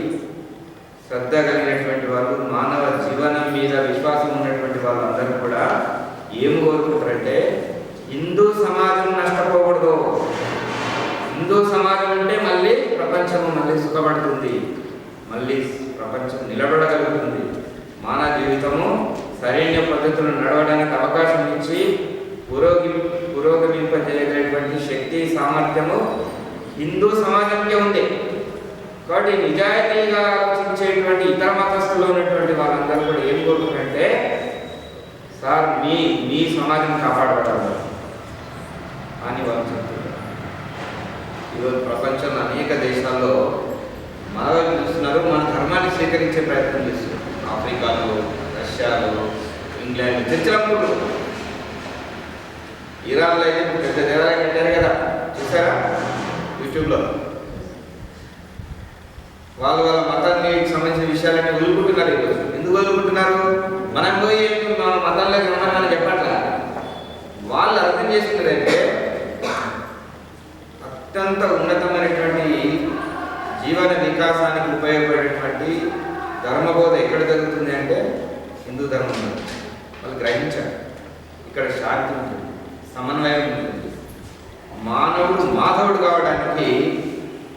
శ్రద్ధ కలిగినటువంటి వాళ్ళు, మానవ జీవనం మీద విశ్వాసం ఉన్నటువంటి వాళ్ళందరూ కూడా ఏం కోరుకుంటారంటే హిందూ సమాజం నష్టపోకూడదు. హిందూ సమాజం అంటే మళ్ళీ ప్రపంచం మళ్ళీ సుఖపడుతుంది, మళ్ళీ ప్రపంచం నిలబడగలుగుతుంది, మానవ జీవితము సరైన పద్ధతులు నడవడానికి అవకాశం ఇచ్చి పురోగమింపజేయగలిగినటువంటి శక్తి, సామర్థ్యము హిందూ సమాజంకే ఉంది. కాబట్టి నిజాయితీగా ఆలోచించేటువంటి ఇతర మతస్థుల్లో ఉన్నటువంటి వాళ్ళందరూ కూడా ఏం కోరుకుంటారంటే సార్ మీ సమాజం కాపాడబడాలి అని వాళ్ళు చెప్తున్నారు. ఈరోజు ప్రపంచంలో అనేక దేశాల్లో మన వైపు చూస్తున్నారు, మన ధర్మాన్ని స్వీకరించే ప్రయత్నం చేస్తున్నారు. ఆఫ్రికాలో, రష్యాలో, ఇంగ్లాండ్ చర్చలప్పుడు ఇరాన్లో అయితే పెద్ద దేవాలయం కట్టారు కదా, చూసారా యూట్యూబ్లో. వాళ్ళ మతానికి సంబంధించిన విషయాలన్నీ వదులుకుంటున్నారు. ఈరోజు ఎందుకు వదులుకుంటున్నారు? మనం పోయి మన మతంలోకి ఉన్నామని చెప్పట్లా. వాళ్ళు అర్థం చేసుకున్నారంటే అత్యంత ఉన్నతమైనటువంటి జీవన వికాసానికి ఉపయోగపడేటువంటి ధర్మబోధ ఎక్కడ జరుగుతుంది అంటే హిందూ ధర్మంలో. వాళ్ళు గ్రహించారు ఇక్కడ శాంతి ఉంటుంది, సమన్వయం ఉంటుంది, మానవుడు మాధవుడు కావడానికి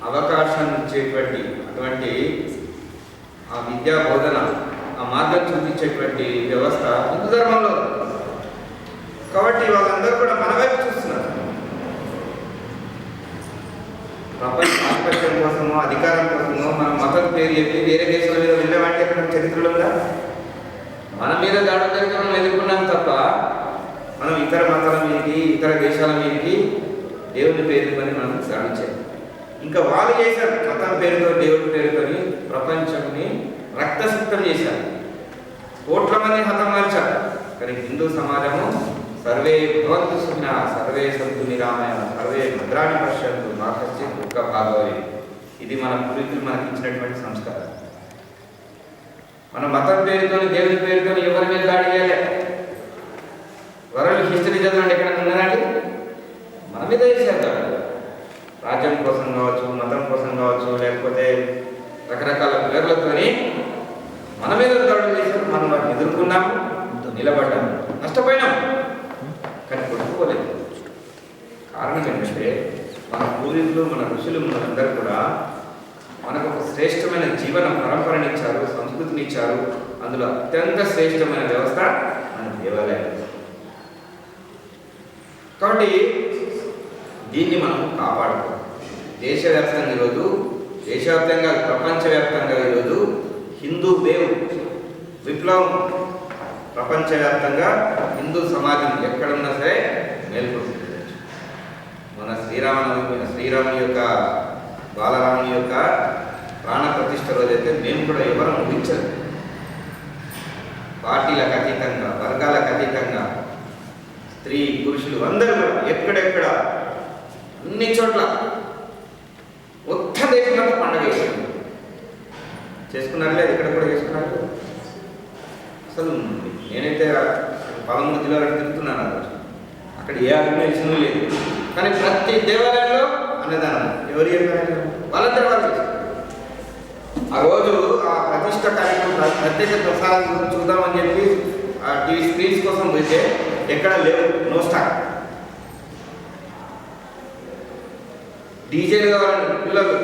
అవకాశం ఇచ్చేటువంటి అటువంటి ఆ విద్యా బోధన, ఆ మార్గం చూపించేటువంటి వ్యవస్థ హిందూ ధర్మంలో. కాబట్టి వాళ్ళందరూ కూడా మన వైపు చూస్తున్నారు. ప్రపంచ ఆధిపత్యం కోసమో అధికారం కోసమో మనం మతం పేరు చెప్పి వేరే దేశాల మీద వెళ్ళామంటే ఇక్కడ చరిత్రలో ఉందా? మన మీద దాడులు జరిగితే మనం ఎదుర్కొన్నాం తప్ప మనం ఇతర మతాల మీదకి ఇతర దేశాల మీదకి దేవుని పేరుకొని మనం సాధించాం. ఇంకా వాళ్ళు చేశారు మతం పేరుతో దేవుడి పేరుతోని ప్రపంచాన్ని రక్తసిక్తం చేశారు, కోట్ల మంది హతమార్చారు. కానీ హిందూ సమాజము సర్వే భవంతు సుఖినః సర్వే సంతు నిరామయాః సర్వే భద్రాణి పశ్యంతు మా కశ్చిత్ దుఃఖ భాగవతి. ఇది మన పూర్వీకులు మనకి ఇచ్చినటువంటి సంస్కారం. మన మతం పేరుతో దేవుని పేరుతో ఎవరి మీద దాడి చేయాలి? వరల్డ్ హిస్టరీ చదవండి, ఎక్కడ ఉన్నదండి? మన మీద చేసేద్దాం. రాజ్యం కోసం కావచ్చు, మతం కోసం కావచ్చు, లేకపోతే రకరకాల పేర్లతోని మన మీద దాడులు చేసాం. మనం వాటిని ఎదుర్కొన్నాము, నిలబడ్డాము, నష్టపోయినాం, కానీ కొట్టుకోలేదు. కారణం ఏంటంటే మన పూర్వీకులు, మన ఋషులు, మనందరూ కూడా మనకు ఒక శ్రేష్టమైన జీవన పరంపరనిచ్చారు, సంస్కృతిని ఇచ్చారు. అందులో అత్యంత శ్రేష్టమైన వ్యవస్థ మన దేవాలయం. కాబట్టి దీన్ని మనం కాపాడుకోవాలి. దేశవ్యాప్తంగా ఈరోజు, దేశవ్యాప్తంగా ప్రపంచవ్యాప్తంగా ఈరోజు హిందూ వేవ్ విప్లవం ప్రపంచవ్యాప్తంగా హిందూ సమాజం ఎక్కడున్నా సరే మేల్కొంటుంది. మన శ్రీరాముని యొక్క బాలరాముని యొక్క ప్రాణ ప్రతిష్ఠ రోజైతే మేము కూడా ఎవరు ఊహించలేదు. పార్టీలకు అతీతంగా, వర్గాలకు అతీతంగా స్త్రీ పురుషులు అందరూ కూడా ఎక్కడెక్కడ అన్ని చోట్ల మొత్తం దేశంలో పండుగ చేసుకున్నారు. లేదు ఇక్కడ కూడా చేసుకున్నారు. అసలు నేనైతే 13 జిల్లాలో తిరుగుతున్నాను. అక్కడ ఏ ఆర్గనైజేషన్ లేదు, కానీ ప్రతి దేవాలయంలో అన్నదానం. ఎవరు చెప్పారు? వాళ్ళందరూ వాళ్ళు చేశారు. ఆ రోజు ఆ ప్రతిష్ట కార్యక్రమం ప్రత్యేక ప్రసారం చూద్దామని చెప్పి ఆ టీవీ స్క్రీన్స్ కోసం పోతే ఎక్కడ లేవు, నో స్టాక్. డీజేలు కావాలని పిల్లలు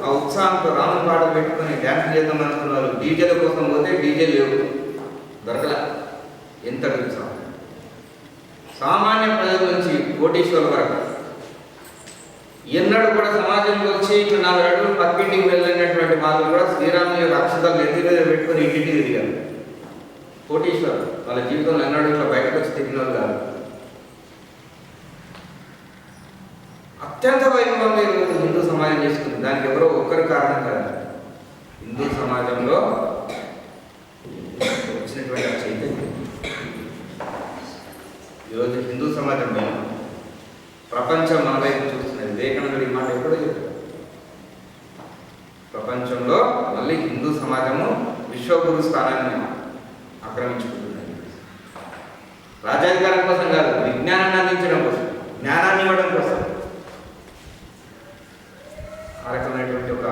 ఆ ఉత్సాహంతో రాముని పాటలు పెట్టుకొని డ్యాన్స్ చేద్దాం అనుకున్న వాళ్ళు డీజేల కోసం పోతే డీజే లేవు, దొరకలే. ఎంత ఉత్సాహం! సామాన్య ప్రజల నుంచి కోటీశ్వరుల వరకు ఎన్నడూ కూడా సమాజంలో వచ్చి ఇట్లా 4 అడుగులు పక్కింటికి వెళ్ళినటువంటి వాళ్ళు కూడా శ్రీరాముని యొక్క అక్షతాలు ఎత్తి మీద పెట్టుకొని ఇంటికి తిరిగారు. కోటీశ్వరులు వాళ్ళ జీవితంలో ఎన్నడూ ఇట్లా బయటకు వచ్చి తిరిగిన వాళ్ళు కాదు. అత్యంత వైభవంగా ఈరోజు హిందూ సమాజం చేసుకుంది. దానికి ఎవరో ఒక్కరు కారణం కాదు. హిందూ సమాజంలో వచ్చినటువంటి చైతన్యం. ఈరోజు హిందూ సమాజం ప్రపంచం మన వైపు చూస్తున్నది. వివేకానందుడు ఈ మాట ఎప్పుడో చెప్పారు. ప్రపంచంలో మళ్ళీ హిందూ సమాజము విశ్వగురు స్థానాన్ని ఆక్రమించుకుంటున్నది. రాజ్యాధికారం కోసం కాదు, విజ్ఞానాన్ని అందించడం కోసం, జ్ఞానాన్ని ఇవ్వడం కోసం. ఆ రకమైనటువంటి ఒక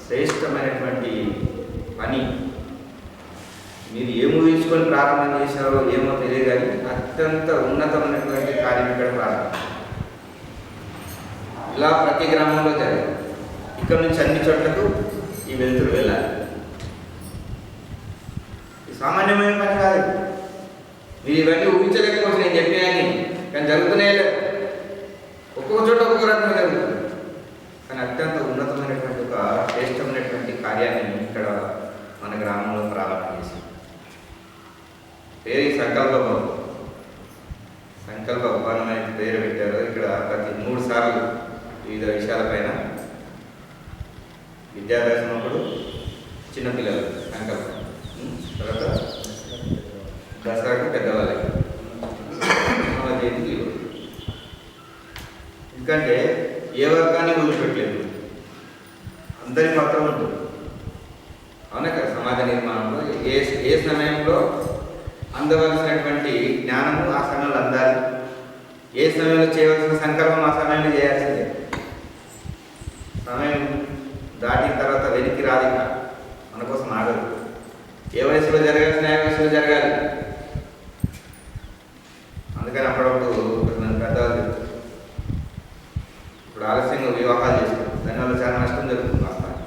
శ్రేష్టమైనటువంటి పని మీరు ఏం ఊహించుకొని ప్రారంభం చేశారో ఏమో తెలియదు, కానీ అత్యంత ఉన్నతమైనటువంటి కార్యం ఇక్కడ ప్రారంభం. ఇలా ప్రతి గ్రామంలో జరిగింది. ఇక్కడ నుంచి అన్ని చోట్లకు ఈ వెలుతురు వెళ్ళాలి. ఇది సామాన్యమైన పని కాదు. మీరు ఇవన్నీ ఊహించలేకపోవచ్చు నేను చెప్పేయాన్ని, కానీ జరుగుతూనే లేదు. ఒక్కొక్క చోట ఒక్కొక్క రకంగా జరుగుతుంది. కానీ అత్యంత ఉన్నతమైనటువంటి ఒక శ్రేష్టమైనటువంటి కార్యాన్ని ఇక్కడ మన గ్రామంలో ప్రారంభం చేశాం. పేరు సంకల్ప భవన్. సంకల్ప భవనం అనేది పేరు పెట్టారు. ఇక్కడ ప్రతి 3 సార్లు వివిధ విషయాలపైన విద్యాభ్యాసం అప్పుడు చిన్నపిల్లలు సంకల్పం, తర్వాత దసరాకు పెద్దవాళ్ళకి జయంతికి. ఎందుకంటే ఏ వర్గాన్ని వదిలిపెట్టలేదు, అందరి పత్రం ఉంటుంది. అవునా కదా? సమాజ నిర్మాణంలో ఏ సమయంలో అందవలసినటువంటి జ్ఞానము ఆ సమయంలో అందాలి, ఏ సమయంలో చేయవలసిన సంకల్పం ఆ సమయంలో చేయాల్సిందే. సమయం దాటిన తర్వాత వెనక్కి రాదు, ఇంకా మన కోసం ఆగదు. ఏ వయసులో జరగాల్సిన ఏ వయసులో జరగాలి. అందుకని అప్పుడప్పుడు నన్ను పెద్దవాళ్ళు చెప్తారు, ఇప్పుడు ఆలస్యంగా వివాహాలు చేస్తారు, దానివల్ల చాలా నష్టం జరుగుతుంది. వాస్తవానికి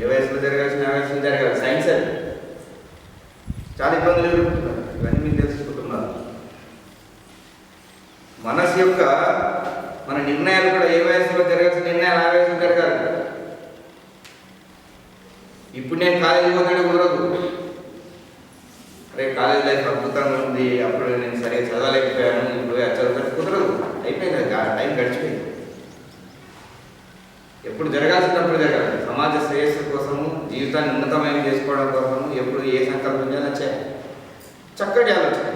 ఏ వయసులో జరగాల్సిన ఏ వయసులో జరగాలి. సైన్స్ అది చాలా ఇబ్బందులు ఎదుర్కొంటున్నారు. ఇవన్నీ మీకు తెలుసుకుంటున్నారు. మనసు యొక్క మన నిర్ణయాలు కూడా ఏ వయసులో జరగాల్సిన నిర్ణయాలు ఆ వయసులో జరగాలి. ఇప్పుడు నేను కాలేజీ పోతాడు కుదరదు. అరే కాలేజ్ లైఫ్ అద్భుతంగా ఉంది, అప్పుడు నేను సరిగ్గా చదవలేకపోయాను, ఇప్పుడు చదువుతాను కుదరదు. అయిపోయింది, టైం గడిచిపోయింది. ఎప్పుడు జరగాల్సినప్పుడు జరగాలి. సమాజ శ్రేయస్సు కోసము, జీవితాన్ని ఉన్నతమైన చేసుకోవడం కోసము ఎప్పుడు ఏ సంకల్పం చేయాలో చేయాలి. చక్కటి ఆలోచన.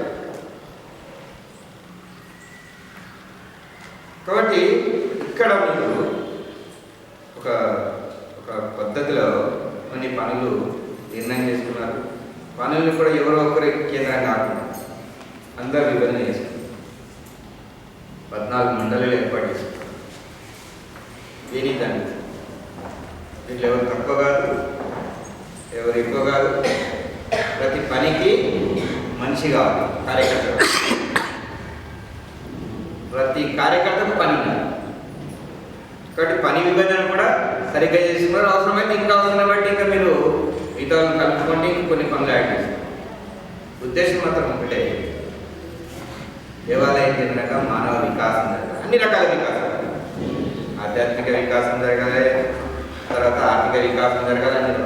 కాబట్టి ఇక్కడ మీరు ఒక పద్ధతిలో కొన్ని పనులు నిర్ణయం చేసుకున్నారు. పనులు కూడా ఎవరో ఒకరి కేంద్రంగా కాకుండా అందరూ విభజన చేసుకున్నారు. 14 మండలిలు ఏర్పాటు చేసుకున్నారు. దీనికి దాన్ని వీళ్ళు ఎవరు తక్కువ కాదు, ఎవరు ఎక్కువ కాదు. ప్రతి పనికి మనిషి కావాలి, కార్యకర్త. ప్రతి కార్యకర్తకు పని ఉండాలి. కాబట్టి పని విభజన కూడా సరిగ్గా చేసుకున్నారు. అవసరమైతే ఇంకా అవసరం బట్టి ఇంకా మీరు మిగతా కలుపుకోండి, కొన్ని పనులు యాడ్ చేస్తారు. ఉద్దేశం మాత్రం ఒకటే, దేవాలయం చెందినాక మానవ వికాసం జరగాలి. అన్ని రకాల వికాసం, ఆధ్యాత్మిక వికాసం జరగాలి, తర్వాత ఆర్థిక వికాసం జరగాలి. అన్ని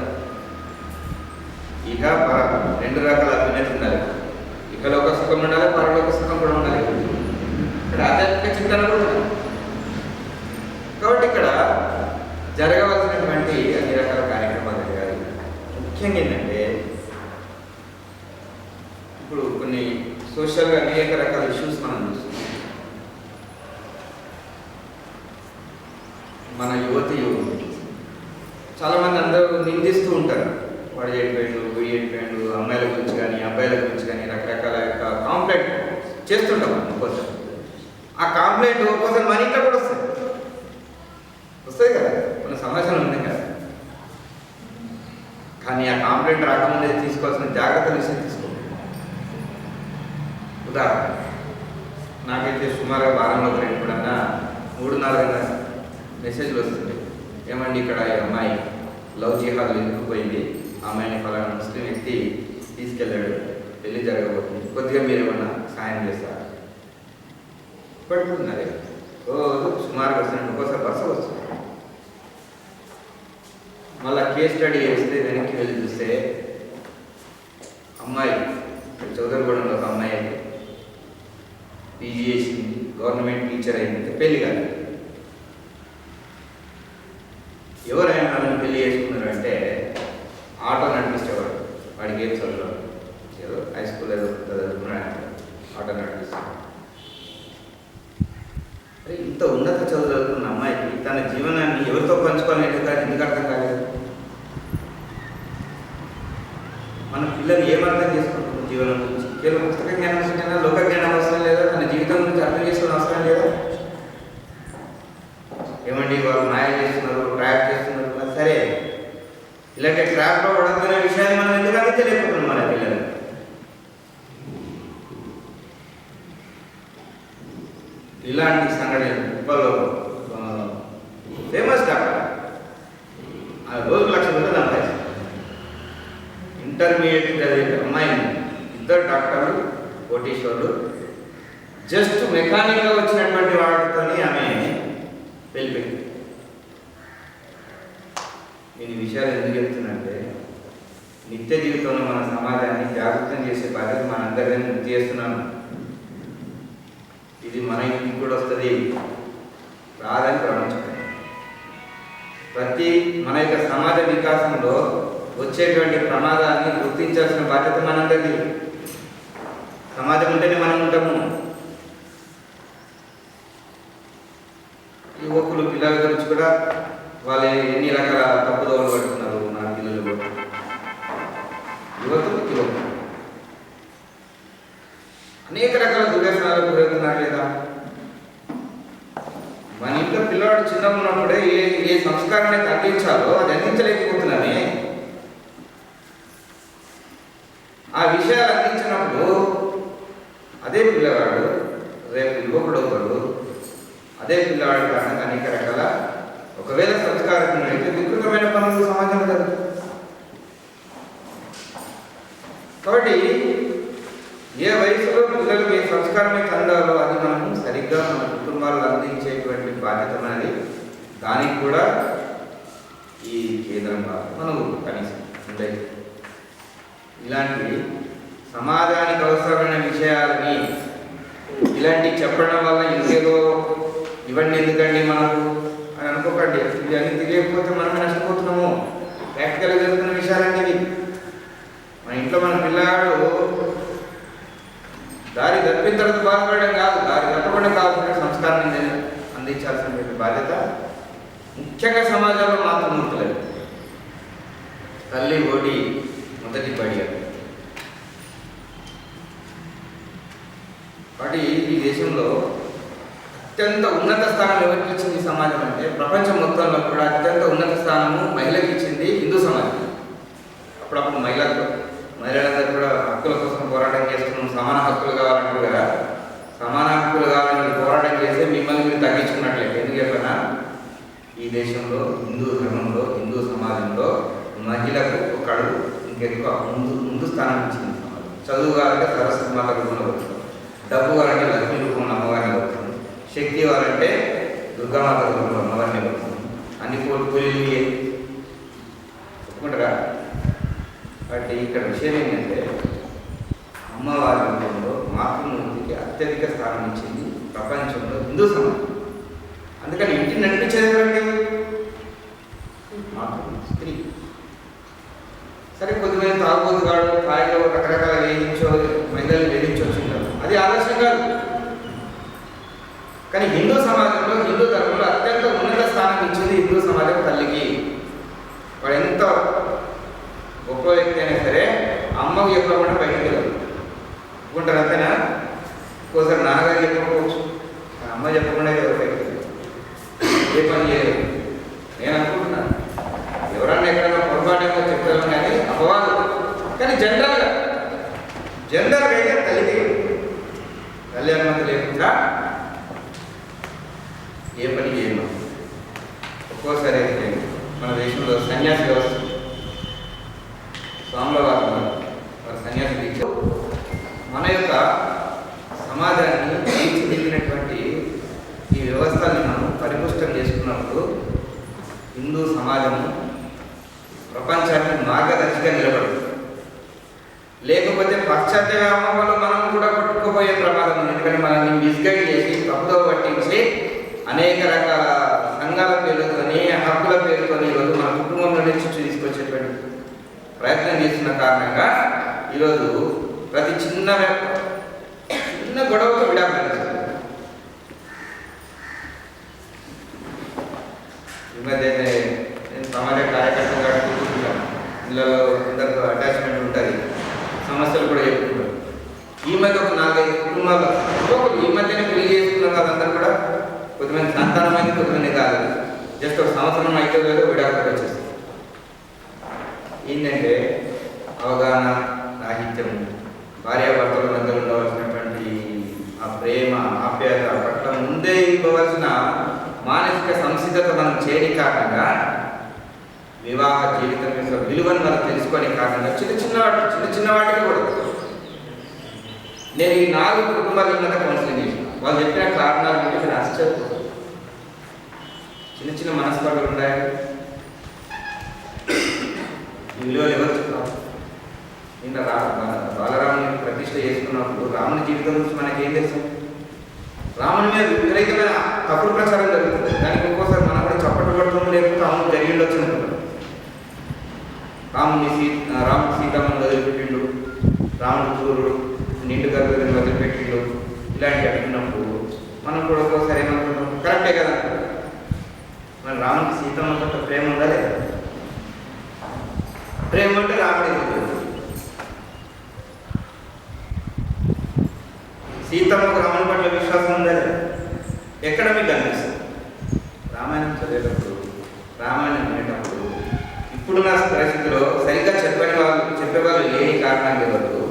ఇక రెండు రకాల అభ్యున్నతి ఉండాలి. ఇకలోక సుఖం ఉండాలి, పరలోక సుఖం కూడా ఉండాలి. ఇక్కడ ఆధ్యాత్మిక చింతన కూడా ఉండాలి. కాబట్టి ఇక్కడ జరగవలసినటువంటి అన్ని రకాల కార్యక్రమాలు జరగాలి. ముఖ్యంగా ఏంటంటే ఇప్పుడు కొన్ని సోషల్గా అనేక రకాల ఇష్యూస్ మనం చూస్తున్నాం. మన యువకులు చాలామంది అందరూ నిందిస్తూ ఉంటారు, వాడు చెడిపోయాడు, వీడు చెడిపోయాడు, అమ్మాయిల గురించి కానీ అబ్బాయిల గురించి కానీ రకరకాల కాంప్లైంట్ చేస్తుంటాం. ఒక్కోసారి ఆ కాంప్లైంట్ ఒక్కోసారి మన ఇంట్లో కూడా వస్తాయి కదా, కొన్ని సమస్యలు ఉన్నాయి కదా. కానీ ఆ కాంప్లైంట్ రాకముందే తీసుకోవాల్సిన జాగ్రత్తలు విషయం తీసుకోవాలి. ఉదాహరణ, నాకైతే సుమారుగా వారంలో 3-4 మెసేజ్లు వస్తుంది. ఏమండి ఇక్కడ ఈ అమ్మాయి లవ్ జిహాద్లో ఎందుకు పోయింది, ఆ అమ్మాయిని ఫలానా ముస్లిం వ్యక్తి తీసుకెళ్ళాడు, పెళ్లి జరగబోతుంది, కొద్దిగా మీరు ఏమన్నా సాయం చేస్తారు. పడుతున్నది రోజు సుమారుగా వస్తుంది, ఒక్కోసారి బస్సు వస్తుంది. మళ్ళీ కేస్ స్టడీ చేస్తే వెనక్కి వెళ్ళి చూస్తే అమ్మాయి చౌదరిగూడెంలో ఒక అమ్మాయి అయితే పీజీ చేసింది, గవర్నమెంట్ టీచర్ అయింది, పెళ్లి కాదు. ఎవరైనా నన్ను పెళ్లి చేసుకున్నారు అంటే ఆటో నడిపిస్తేవాడు, వాడికి ఏం చదువు ఏదో హై స్కూల్ ఏదో చదువుకున్నాడు, ఆటో నడిపిస్తాడు. ఇంత ఉన్నత చదువు చదువుకున్న అమ్మాయికి తన జీవనాన్ని ఎవరితో పంచుకోవాలని ఎందుకు అర్థం కాలేదు? మన పిల్లలు ఏమర్థం చేసుకుంటున్నారు జీవనం గురించి? కేవలం పుస్తక జ్ఞానం వచ్చినా లోక జ్ఞానం అవసరం లేదా? తన జీవితం గురించి అర్థం చేసుకోవడం అవసరం లేదా? ఏమండి వాళ్ళు మాయ చేస్తున్నారు, ట్రాప్ చేస్తున్నారు, సరే ఇలాంటి ట్రాప్లో పడుతున్న విషయాన్ని మనం ఎందుకంటే తెలియకపోతున్నాం మన పిల్లలు. ఇలాంటి సంఘటన కుప్పలో ఫేమస్ డాక్టర్ రోజు ₹1,00,000 సంపాదించారు. ఇంటర్మీడియట్ చదివే అమ్మాయిని 2 డాక్టర్లు కోటీశ్వర్లు జస్ట్ మెకానిక్గా వచ్చినటువంటి వాటితో ఆమె వెళ్ళిపోయింది. నేను ఈ విషయాలు ఎందుకు చెప్తున్నానంటే నిత్య జీవితంలో మన సమాజాన్ని జాగృతం చేసే బాధ్యత మనందరినీ గుర్తు చేస్తున్నాను. ఇది మన ఇంటికి కూడా వస్తుంది, రాదని ప్రవచించాలి. ప్రతి మన యొక్క సమాజ వికాసంలో వచ్చేటువంటి ప్రమాదాన్ని గుర్తించాల్సిన బాధ్యత మనందరిది. సమాజం ఉంటేనే మనం ఉంటాము. యువకులు పిల్లల గురించి కూడా వాళ్ళు ఎన్ని రకాల తప్పుదోవలు పడుతున్నారు. నా పిల్లలు కూడా యువకులు అనేక రకాల దుర్వ్యసనాలకు గురవుతున్నారు లేదా? మన ఇంట్లో పిల్లవాడు చిన్నగా ఉన్నప్పుడే ఏ సంస్కారాన్ని అయితే అందించాలో అది అందించలేకపోతున్నామే. ఆ విషయాలు అందించినప్పుడు అదే పిల్లవాడు రేపు యువకుడు ఒకడు అదే పిల్లవాడి కారణంగా అనేక రకాల ఒకవేళ సంస్కారం అయితే వికృతమైన పనులు సమాజంలో జరుగుతుంది. కాబట్టి ఏ వయసులో పిల్లలకి ఏ సంస్కారం అయితే అందాలో అది మనం సరిగ్గా మన కుటుంబాల్లో అందించేటువంటి బాధ్యత అనేది దానికి కూడా ఈ కేంద్రంగా మనం కనీసం ఉండేది. ఇలాంటి సమాజానికి అవసరమైన విషయాలని ఇలాంటివి చెప్పడం వల్ల ఇంకేదో ఇవన్నీ ఎందుకండి మనకు అని అనుకోకండి. ఇవన్నీ తెలియకపోతే మనమే నష్టపోతున్నాము. ప్రాక్టికల్గా జరుగుతున్న విషయాలంటే ఇవి. మన ఇంట్లో మన పిల్లాడు దారి తప్పిన తర్వాత బాధపడడం కాదు, దారి తప్పకుండా కావాల్సిన సంస్కారాన్ని అందించాల్సిన బాధ్యత ముఖ్యంగా సమాజంలో మాతృమూర్తులది. తల్లి ఓడి మొదటి బడి. కాబట్టి ఈ దేశంలో అత్యంత ఉన్నత స్థానం ఎవరికి ఇచ్చింది సమాజం అంటే ప్రపంచం మొత్తంలో కూడా అత్యంత ఉన్నత స్థానము మహిళకి ఇచ్చింది హిందూ సమాజం. అప్పుడప్పుడు మహిళలందరూ కూడా హక్కుల కోసం పోరాటం చేస్తున్నాం, సమాన హక్కులు కావాలంటారు కదా. సమాన హక్కులు కావాలని పోరాటం చేస్తే మిమ్మల్ని మీరు తగ్గించుకున్నట్లయితే. ఎందుకు చెప్పినా ఈ దేశంలో హిందూ ధర్మంలో హిందూ సమాజంలో మహిళకు ఒక అడుగు ఇంకెక్కువ ముందు స్థానం ఇచ్చింది సమాజం. చదువు కావాలంటే సరస్వతి మాత రూపంలో వస్తుంది, డబ్బు కావాలంటే లక్ష్మీ రూపంలో అమ్మవారిని వస్తుంది, శక్తి కావాలంటే దుర్గామాత రూపంలో అమ్మవారిని వస్తుంది. అన్ని కూలీలు ఒప్పుకుంటారా? కాబట్టి ఇక్కడ విషయం ఏంటంటే అమ్మవారి రూపంలో మాతృమూర్తికి అత్యధిక స్థానం ఇచ్చింది ప్రపంచంలో హిందూ సమాజం. అందుకని ఇంటిని నడిపించేది ఎవరండి? మాతృమూర్తి, స్త్రీ. సరే కొద్దిమంది తాగుబోతు కాడు తాయిలో రకరకాల మహిళలు వేధించవచ్చు, అది ఆదర్శం కాదు. కానీ హిందూ సమాజంలో హిందూ ధర్మంలో అత్యంత ఉన్నత స్థానం ఇచ్చింది హిందూ సమాజం తల్లికి. వాడు ఎంత గొప్ప వ్యక్తి అయినా సరే అమ్మకు చెప్పకుండా బయటికి వెళ్ళదు. ఒప్పుకుంటారు అంతేనా? ఒక్కోసారి నాన్నగారు చెప్పకపోవచ్చు, అమ్మ చెప్పకుండా బయటికి ఏ పని చేయదు. నేను అనుకుంటున్నాను ఎవరన్నా ఎక్కడన్నా పొరపాటుగా చెప్తాను కానీ అపవాదు. కానీ జనరల్గా అయితే తల్లి అనుమతి లేకుండా ఏ పని చేయను. ఒక్కోసారి అయితే మన దేశంలో సన్యాసి వ్యవస్థ స్వాముల వారు సన్యాసి దీక్ష మన యొక్క సమాజాన్ని తీర్చిదిద్దినటువంటి ఈ వ్యవస్థని మనం పరిపుష్టం చేసుకున్నప్పుడు హిందూ సమాజము ప్రపంచానికి మార్గదర్శిగా నిలబడుతుంది. లేకపోతే పాశ్చాత్య వ్యామోహాలు మనం కూడా కొట్టుకుపోయే ప్రమాదం ఉంది. ఎందుకంటే మనల్ని మిస్గైడ్ చేసి తప్పుదో పట్టించి అనేక రకాల సంఘాల పేరుతోని హక్కుల పేరుతోని ఈరోజు మన కుటుంబంలో నుంచి తీసుకొచ్చేటువంటి ప్రయత్నం చేస్తున్న కారణంగా ఈరోజు ప్రతి చిన్న గొడవకు విడాకులు ఇస్తుంది. ఈ మధ్య నేను సమాజ కార్యకర్తగా కూర్చుంటాను, ఇళ్ళలో అందరితో అటాచ్మెంట్ ఉంటుంది, సమస్యలు కూడా చెప్పుకుంటారు. ఈ మధ్య ఒక 4-5 కుటుంబాలు ఈ మధ్యనే పెళ్లి చేసుకున్న వాళ్ళందరూ కూడా కొద్దిమంది సంతానమైంది, కొద్దిమంది కాదు. జస్ట్ ఒక సంవత్సరం అయితే లేదో విడాకులు వచ్చేస్తుంది. ఏంటంటే అవగాహన రాహిత్యం, భార్యాభర్తల మధ్య ఉండవలసినటువంటి ఆ ప్రేమ ఆప్యాయత పట్ల ముందే ఇవ్వవలసిన మానసిక సంసిద్ధత మనం చేయని కారణంగా వివాహ జీవితం యొక్క విలువను మనం తెలుసుకునే కారణంగా చిన్న వాటికి కూడా నేను ఈ 4 కుటుంబాల మీద కౌన్సిలింగ్ చేసిన వాళ్ళు చెప్పిన కారణాలు అంటే మీరు ఆశ్చర్యపోతారు. చిన్న మనస్పాటులు ఉన్నాయి. ఈ విలువలు ఎవరు చెప్తారు? నిన్న బాలరాముని ప్రతిష్ఠ చేసుకున్నప్పుడు రాముని జీవితం గురించి మనకేం తెలుసు? రాముని మీద విపరీతమైన తప్పుడు ప్రచారం జరుగుతుంది. దానికి ఒక్కోసారి మనం కూడా చప్పట్లు పడుతుంది, లేకపోతే రాముడు జరిగిండొచ్చు అనుకుంటాం. రాముడు సీతమ్మను వదిలిపెట్టిండు, రాముడు చూరుడు నిండు గర్భని వదిలిపెట్టిండు, ఇలాంటి అంటున్నప్పుడు మనం కూడా ఒక్కోసారి ఏమనుకుంటాం, కరెక్టే కదా. మన రాముడికి సీతమ్మ పట్ల ప్రేమ ఉందా లేదా? ప్రేమ అంటే రాముడి సీతమ్మకు రాముని పట్ల విశ్వాసం ఉందా లేదా? ఎక్కడ మీకు అనిపిస్తుంది? రామాయణం చదివేటప్పుడు, రామాయణం వినేటప్పుడు ఇప్పుడున్న పరిస్థితిలో సరిగ్గా చెప్పేవాళ్ళు లేని కారణంగా వరకు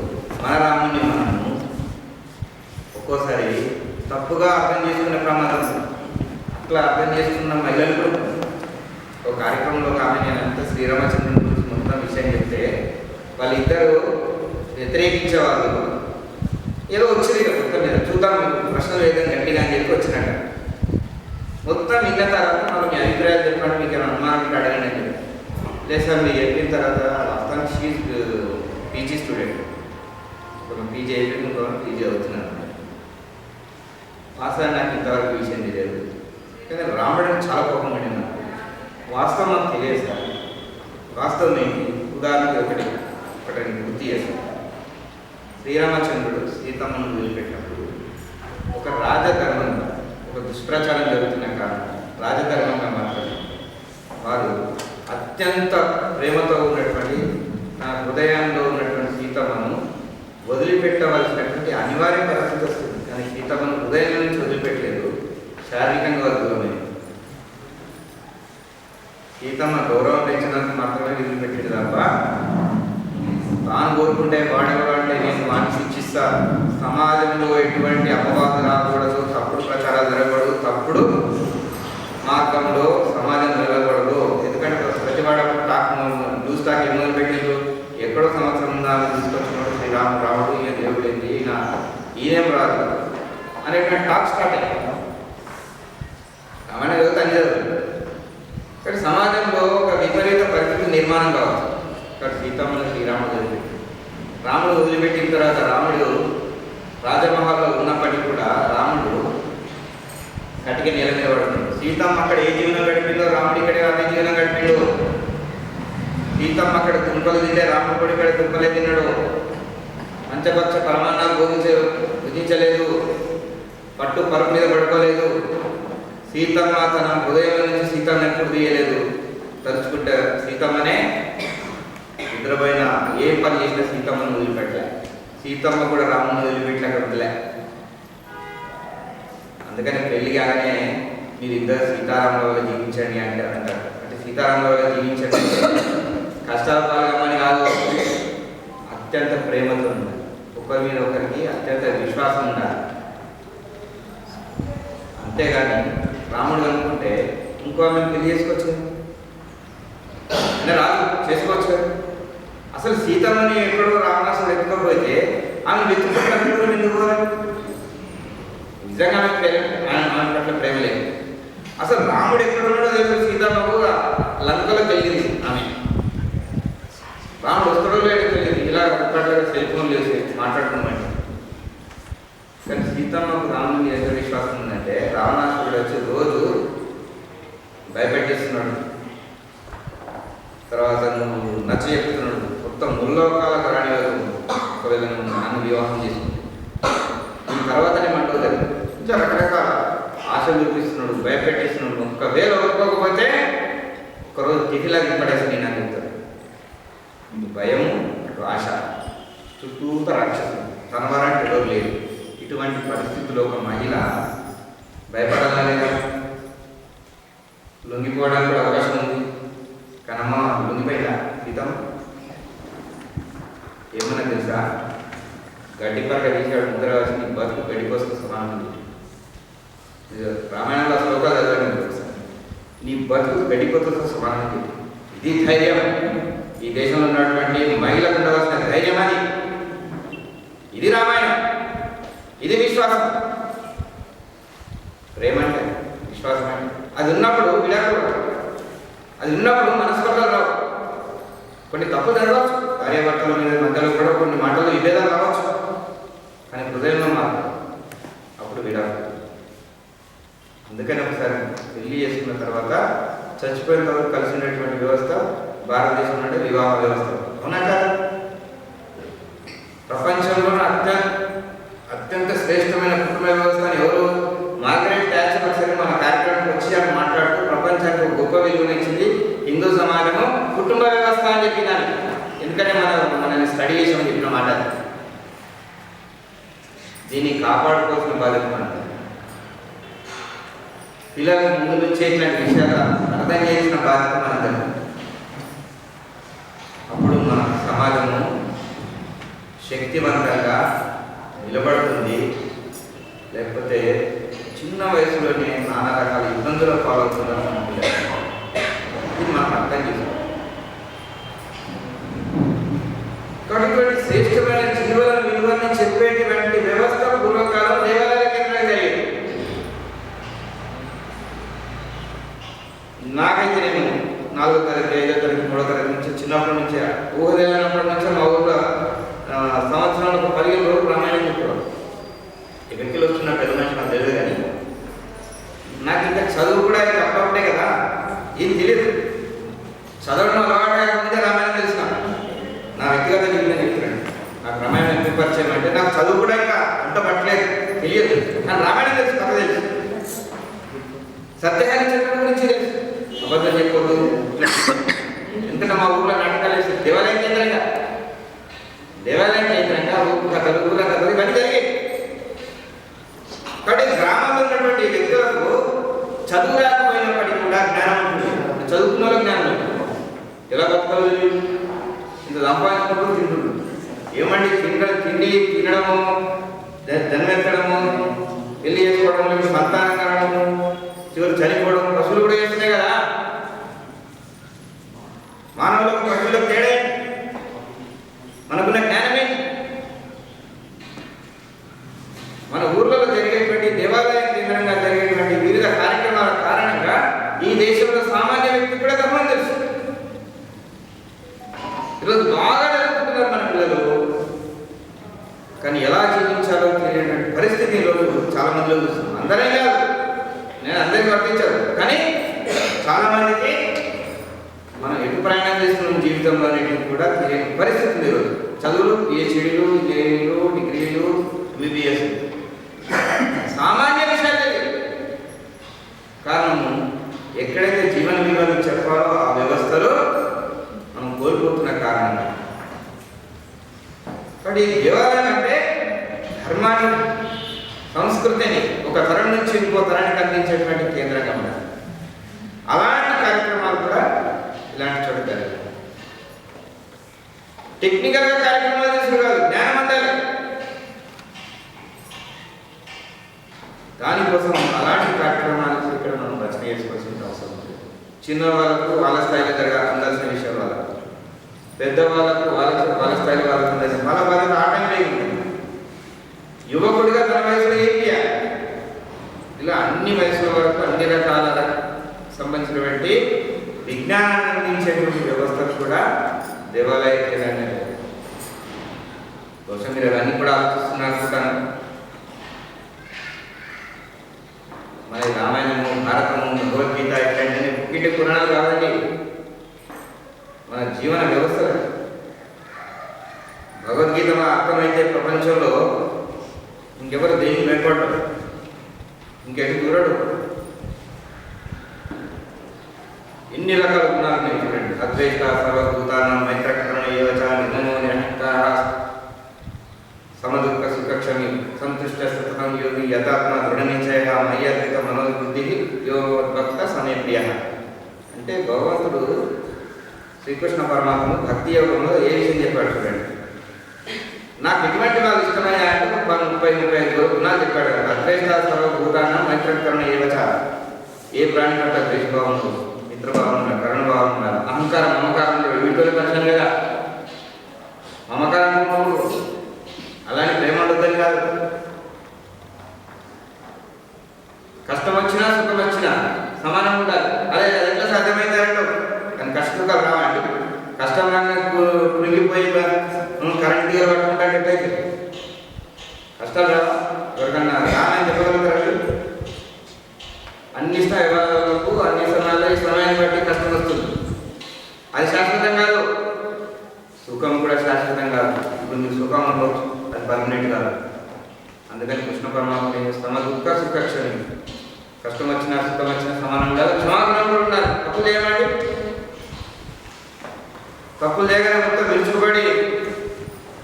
మన రాముని మనము ఒక్కోసారి తప్పుగా అర్థం చేసుకునే ప్రమాదం. అట్లా అర్థం చేసుకున్న మహిళలు కూడా ఒక కార్యక్రమంలో ఒక ఆమె నేనంతా శ్రీరామచంద్రుని గురించి మొత్తం విషయం చెప్తే వాళ్ళిద్దరూ వ్యతిరేకించేవాళ్ళు. ఏదో వచ్చింది ఇక మొత్తం మీద చూద్దాం ప్రశ్నలు ఏదైనా గట్టిగా అని చెప్పి వచ్చినట్ట. మొత్తం విన్న తర్వాత మనం మీ అభిప్రాయాలు చెప్పండి, మీకు ఏమైనా అనుమానం అడగండి అని చెప్పి. లేదు సార్ మీరు చెప్పిన తర్వాత వాస్తవానికి షీజ్ పీజీ స్టూడెంట్, ఒక పీజీ అయిపోయి ఇంకొక పీజీ అవుతున్నాను. వాస్తవాన్ని నాకు ఇంతవరకు విషయం తెలియదు, కానీ రాముడిని చాలా కోపం పడింది. వాస్తవం నాకు తెలియదు సార్. వాస్తవం ఏంటి? ఉదాహరణకి ఒకటి గుర్తు చేస్తాను. శ్రీరామచంద్రుడు సీతమ్మను వదిలిపెట్టినప్పుడు ఒక రాజధర్మంగా, ఒక దుష్ప్రచారం జరుగుతున్న కారణం రాజధర్మంగా మాత్రమే వారు అత్యంత ప్రేమతో ఉన్నటువంటి నా హృదయంలో ఉన్నటువంటి సీతమ్మను వదిలిపెట్టవలసినటువంటి అనివార్య పరిస్థితి వస్తుంది. కానీ సీతమ్మను హృదయం నుంచి వదిలిపెట్టలేదు, శారీరకంగా వారు దూరమైంది. సీతమ్మ గౌరవం పెంచినందుకు మాత్రమే వదిలిపెట్టేది తప్ప తాను కోరుకుంటే వాడేవాడంటే నేను వాడిని శిక్షిస్తా, సమాజంలో ఎటువంటి అపవాదం రాకూడదు, తప్పుడు ప్రచారాలు జరగకూడదు, తప్పుడు మార్గంలో సమాజం జరగకూడదు. ఎందుకంటే ప్రతివాడ న్యూస్ టాక్ ఏం మొదలు పెట్టిండు, ఎక్కడో సంవత్సరం తీసుకొచ్చినప్పుడు రాముడు ఈయన దేవుడు ఏంటి, ఈయనేం రాదు అనేటువంటి టాక్ స్టార్ట్ అయ్యింది. రామాయణ యువత అని జరుగుతుంది. కానీ సమాజంలో ఒక విపరీత పరిస్థితి నిర్మాణం కావచ్చు. ఇక్కడ సీతమ్మను శ్రీరాముడు వదిలిపెట్టి, రాముడు వదిలిపెట్టిన తర్వాత రాముడు రాజమహల్లో ఉన్నప్పటికీ కూడా రాముడు కటిక నేల మీద పడుతున్నాడు. సీతమ్మ అక్కడ ఏ జీవనం గడిపిందో రాముడు ఇక్కడ అదే జీవనం గడిపిండు. సీతమ్మ అక్కడ దుంపలు తింటే రాముడు కూడా ఇక్కడ దుంపలే తిన్నాడు. పంచపక్ష పరమాన్నాలు భుజించలేదు, పట్టు పరుపు మీద పడుకోలేదు. సీతమ్మ తన హృదయం నుంచి సీతమ్మ ఎప్పుడు తీయలేదు. తలుచుకుంటే సీతమ్మనే నిద్రపోయిన ఏ పని చేసినా సీతమ్మను వదిలిపెట్టలే. సీతమ్మ కూడా రాముని వదిలిపెట్టి అక్కడ ఉండలే. అందుకని పెళ్లి కాగానే మీరు ఇద్దరు సీతారాముల వల్ల జీవించండి అంటారు. అంటే సీతారాముల వల్ల జీవించండి కష్టాలు పాల్గొమని కాదు, అత్యంత ప్రేమతో ఉండాలి. ఒకరి మీద ఒకరికి అత్యంత విశ్వాసం ఉండాలి. అంతేగాని రాముడు అనుకుంటే ఇంకో ఆమెను పెళ్లి చేసుకోవచ్చు అంటే రాదు, చేసుకోవచ్చు కదా. అసలు సీతమ్మని ఎక్కడో రావణాసుడు ఎత్తుకోకపోతే ఆమె వెతుకుంటే ఎందుకు నిజంగా ఆమె పట్ల ప్రేమ లేదు. అసలు రాముడు ఎక్కడున్నాడో తెలుసు. సీతమ్మకు లంకలో తెలియదు ఆమె, రాముడు వస్తాడో లేదో తెలియదు. ఇలా సెల్ ఫోన్ లేసి మాట్లాడుకున్నామండి. కానీ సీతమ్మకు రాముడి మీద ఎంత విశ్వాసం ఉందంటే రావణాసుడు వచ్చి రోజు భయపెట్టేస్తున్నాడు. తర్వాత నువ్వు నచ్చ చెప్తున్నాడు, మొత్తం ముల్లోకాలకు రాని ఒకవేళ నువ్వు నన్ను వివాహం చేసుకుంటావు, దీని తర్వాతనే మంటలు జరిగింది. ఇంకా రకరకాల ఆశలు చూపిస్తున్నాడు, భయపెట్టేస్తున్నాడు. ఒకవేళ ఒప్పుకోకపోతే ఒకరోజు తిథిలాగా పడేసి నేను అని చెప్తాను. భయము, ఆశ, చుట్టూత రాక్షసులు, తన వారంటే ఎవరు లేదు. ఇటువంటి పరిస్థితుల్లో ఒక మహిళ భయపడాలా లేదా? లొంగిపోవడానికి కూడా అవకాశం ఉంది. కానీ అమ్మ లొంగిపోయిందా సీతమ్మ? ఏమన్నా తెలుసా? గడ్డి పరక తీసాడు ముద్ర వచ్చి నీ బతుకు గడిపోస్తూ సమానం. రామాయణంలో శ్లోకాలు చదవండి ఒకసారి. నీ బతుకు గడిపోతూ సమానం. ఇది ధైర్యం. ఈ దేశంలో ఉన్నటువంటి మహిళకు ఉండవలసిన ధైర్యం అది. ఇది రామాయణం, ఇది విశ్వాసం. ప్రేమ అంటే విశ్వాసం అంటే అది ఉన్నప్పుడు విడాకులు, అది ఉన్నప్పుడు మనస్పర్ధలు రావు. కొన్ని తప్పులు జరగవచ్చు, భార్యాభర్తల మీద మధ్యలో కూడా కొన్ని మాటలు విభేదాలు రావచ్చు. కానీ హృదయంలో మాత్రం అప్పుడు విడాకులు. అందుకని ఒకసారి పెళ్లి చేసుకున్న తర్వాత చచ్చిపోయిన వరకు కలిసి ఉండేటువంటి వ్యవస్థ భారతదేశం అంటే వివాహ వ్యవస్థ. అవునా కాదు? ప్రపంచంలో అత్యంత శ్రేష్టమైన కుటుంబ వ్యవస్థ అని ఎవరు? మార్గరెట్ థాచర్ ఒకసారి మన కార్యక్రమానికి వచ్చి అని మాట్లాడుతూ ప్రపంచానికి ఒక గొప్ప విలువనిచ్చింది హిందూ సమాజము కుటుంబ వ్యవస్థ అని చెప్పినాను. ఎందుకంటే మనల్ని స్టడీ చేసామని చెప్పిన మాట. దీన్ని కాపాడుకోవాల్సిన బాధ్యత మనది. పిల్లలకు ముందు నుంచే ఇట్లాంటి విషయాలు అర్థం చేసిన బాధ్యత మనందరం. అప్పుడు మన సమాజము శక్తివంతంగా నిలబడుతుంది. లేకపోతే చిన్న వయసులోనే నానా రకాల ఇబ్బందులు పాలవుతున్నాం. ఇది మనం అర్థం చేసుకోవాలి. కాబట్టి శ్రేష్టమైన జీవన విలువని చెప్పేటువంటి వ్యవస్థ పూర్వకాలం దేవాలయ కేంద్రంగా జరిగేది. నాకైతే నేను 4వ తరగతి 5వ తరగతి 3వ తరగతి నుంచి చిన్నప్పటి నుంచే ఊహదేవనప్పటి నుంచే మా ఊళ్ళో సంవత్సరాలకు 15 రోజులు రామాయణం చెప్పేవాడు. ఎక్కడికి వస్తున్న పెద్ద మనిషి నాకు తెలియదు, కానీ నాకు ఇంకా చదువు కూడా అప్పుడే కదా ఏం తెలియదు. చదవడం అలవాటు ముందే రామాయణం తెలిసిన నా వ్యక్తిగత జీవితం చెప్తున్నాను. నాకు రామాయణం ఎందుకు పరిచయం అంటే నాకు చదువు కూడా ఇంకా అంత పట్టలేదు, తెలియదు. నాకు రామాయణం తెలుసు, కథ తెలుసు, సత్యహరిచంద్రుడి గురించి తెలుసు. అబద్ధం చెప్పకూడదు. ఎందుకంటే మా ఊళ్ళో నాటకాలు వేసి దేవాలయం కేంద్రంగా ఊరు కథలు ఊళ్ళ కథలు ఇవన్నీ జరిగాయి. కాబట్టి గ్రామంలో ఉన్నటువంటి వ్యక్తులకు చదువు రాకపోయినప్పటికీ కూడా జ్ఞానం ఉంటుంది. చదువుకున్న వాళ్ళకి జ్ఞానం ఉంటుంది. ఎలా బతకాలి, ఇంత సంపాదించినప్పుడు తింటుంది. ఏమండి తిండి తినడము, జన్మెత్తడము, పెళ్లి చేసుకోవడం, సంతానం కనడము, చివరి చనిపోవడం, పశువులు కూడా చేస్తున్నాయి కదా. మానవులకు పశువులకు తేడా మనకున్న జ్ఞానమే. మన ఊర్లలో జరిగేటువంటి దేవాలయ కేంద్రంగా జరిగేటువంటి వివిధ కార్యక్రమాల కారణంగా ఈ దేశంలో సామాన్య వ్యక్తి కూడా ధర్మం తెలుసు. ఈరోజు బాగా జరుగుతున్నారు మన పిల్లలు, కానీ ఎలా జీవించాలో తెలియనటువంటి పరిస్థితి ఈరోజు చాలా మందిలో చూస్తున్నాం. అందరే కాదు, నేను అందరికీ వర్తించాను, కానీ చాలా మందికి మనం ఎటు ప్రయాణం చేస్తున్నాం జీవితంలో అనేది కూడా తెలియని పరిస్థితి ఉంది. ఈరోజు చదువులు, పిహెచ్డీలు, ఇంజనీరింగ్లు, డిగ్రీలు, ఎంబీబీఎస్ సామాన్య విషయాలు తెలియదు. కారణము ఎక్కడైతే జీవన విలువలు చెప్పాలో ఆ వ్యవస్థలో మనం కోల్పోతున్న కారణంగా. కాబట్టి దేవాలయం అంటే ధర్మాన్ని, సంస్కృతిని ఒక తరం నుంచి ఇంకో తరానికి అందించేటువంటి కేంద్రంగా ఉండాలి. అలాంటి కార్యక్రమాలు కూడా ఇలాంటి చోట జరుగుతాయి. టెక్నికల్గా కార్యక్రమాలు చేసుడు కాదు, జ్ఞానం అందాలి. దానికోసం అలాంటి కార్యక్రమాలకు ఇక్కడ మనం రచన చేసుకోవాల్సిన అవసరం ఉంది. చిన్న వాళ్ళకు వాళ్ళ స్థాయిలో అందాల్సిన విషయాలు వాళ్ళకు, పెద్దవాళ్ళకు వాళ్ళ స్థాయిలో వాళ్ళకు అందాల్సిన వాళ్ళ బాధ్యత ఆ టైంలో ఉంటుంది. యువకుడిగా తన వయసులో ఏం చేయాలి, ఇలా అన్ని వయసుల వరకు అన్ని రకాల సంబంధించినటువంటి విజ్ఞానాన్ని అందించేటువంటి వ్యవస్థలు కూడా దేవాలయ కేంద్రంగా బహుశా మీరు అవన్నీ కూడా ఆలోచిస్తున్నాను. మరి రామాయణము, భారతము, భగవద్గీత ఇట్లాంటి పుట్టింటి పురాణాలు కాదండి, మన జీవన వ్యవస్థ. భగవద్గీత అర్థమైతే ప్రపంచంలో ఇంకెవరు దేనికి భయపడరు, ఇంకెటు దూరడు. ఎన్ని రకాల గుణాలు నేను చూడండి. అద్వైత, సర్వభూతానం, మైత్రకరణ, యోచ, నిధనో, నిరహంకార, సమదుఃఖ సుఖక్షమి, సంతుష్ట సతతం యోగి, యథాత్మ దృఢ నిశ్చయ, మయ్యర్పిత మనోబుద్ధి, యోగభక్త సమయప్రియ. అంటే భగవంతుడు శ్రీకృష్ణ పరమాత్మ భక్తి యోగంలో ఏ విషయం చెప్పాడు చూడండి. నాకు ఎటువంటి వాళ్ళు ఇష్టమయ్యా అంటే 30-35 గుణాలు చెప్పాడు కదా. అద్వైత, సర్వభూతానం, మైత్రకరణ, యోచ, ఏ ప్రాణి పట్ల ద్వేషభావం, మిత్రభావం ఉండాలి, కరుణభావం ఉండాలి, అహంకారం, మమకారం వీటిలో పరిచయం కదా. మమకారం అలానే ప్రేమ ఉండదని కాదు. కష్టం వచ్చినా సుఖం వచ్చినా సమానం ఉండాలి. అదే ఎట్లా సాధ్యమైందంటూ కానీ కష్టసుఖాలు రావండి. కష్టం మునిగిపోయి కరెంట్ తీగ పట్టుకుంటాడు ఎట్లయితే కష్టాలు రావా? ఎవరికన్నా రానని చెప్పగలుగుతారు. అన్ని స్థాయిలకు అన్ని సమయాల్లో ఈ సమయాన్ని బట్టి కష్టం వస్తుంది. అది శాశ్వతం కాదు. సుఖం కూడా శాశ్వతం కాదు. ఇప్పుడు మీకు సుఖం ఉండవచ్చు, అది పర్మనెంట్ కాదు. అందుకని కృష్ణ పరమాత్మ ఏం చేస్తామా దుఃఖ సుఖక్షణి, కష్టం వచ్చినా సుఖం వచ్చినా సమానం కాదు. క్షమాగుణం కూడా ఉండాలి. తప్పులు చేయమండి, తప్పులు చేయగానే మొత్తం విరుచుకుపడి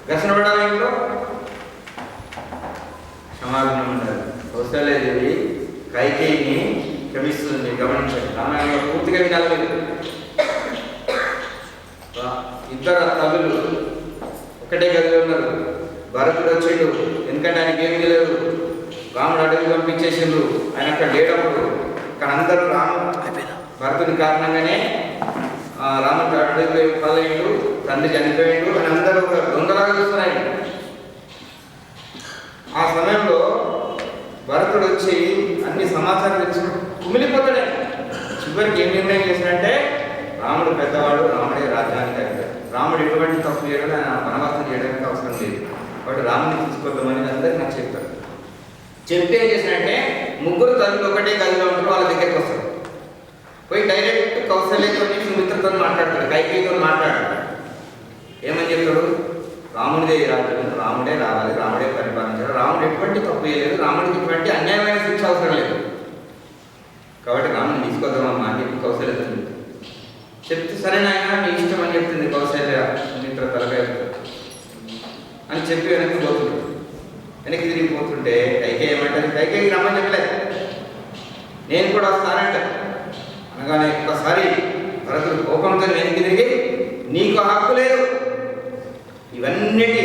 ఘర్షణ పడాలి. ఇంట్లో క్షమాగుణం ఉండాలి. కౌశల్యదేవి కైకేయిని లభిస్తుంది. మీరు గమనించండి, రామాయణంలో పూర్తిగా వినాలి మీరు. ఇద్దరు తల్లులు ఒకటే గదిలో ఉన్నారు. భరతుడు వచ్చిండు, ఎందుకంటే ఆయనకి ఏం తెలియదు. రాముడు అడవి పంపించేసిండు, ఆయన అక్కడ లేనప్పుడు. కానీ అందరూ భరతుని కారణంగానే రాముడు అడవిలో పదయ్యిండు, తండ్రి చనిపోయిండు అని అందరూ దొంగలాగా చూస్తున్నాయి. ఆ సమయంలో భరతుడు వచ్చి అన్ని సమాచారం తెలుసుకుని కుమిలిపోతాడే. చివరికి ఏం నిర్ణయం చేసినంటే, రాముడు పెద్దవాడు, రాముడే రాజ్యానికి అధికారి, రాముడు ఎటువంటి తప్పు చేయడం, ఆయన వనవాసం చేయడానికి అవసరం లేదు, వాడు రాముడిని తీసుకొద్దామని అందరికి నాకు చెప్తాడు. చెప్తే ఏం చేసినంటే, ముగ్గురు తల్లులు ఒకటే గదిలో ఉంటారు, వాళ్ళ దగ్గరికి వస్తారు. పోయి డైరెక్ట్ కౌశల్యతో సుమిత్రతో మాట్లాడతాడు, కైకేయితో మాట్లాడతాడు. ఏమని చెప్తాడు? రాముడిదే రాజ్యం, రాముడే రావాలి, రాముడే పరిపాలించాలి, రాముడు ఎటువంటి తప్పు చేయలేదు, రాముడికి ఎటువంటి అన్యాయమైన శిక్ష అవసరం లేదు, కాబట్టి రాముడిని తీసుకొద్దామమ్మా అని చెప్పి కౌశల్యతో చెప్తే, సరే నాయన నీ ఇష్టం అని చెప్తుంది కౌశల్య. సుమిత్ర తలకాయ అని చెప్పి వెనక్కి పోతుంది. వెనక్కి తిరిగిపోతుంటే కైకేయి ఏమంటారు? కైకేయికి రమ్మని చెప్పలేదు, నేను కూడా వస్తానంట. అనగానే ఒక్కసారి భరతుడు కోపంతో వెనక్కి తిరిగి, నీకు హక్కు లేదు, ఇవన్నిటి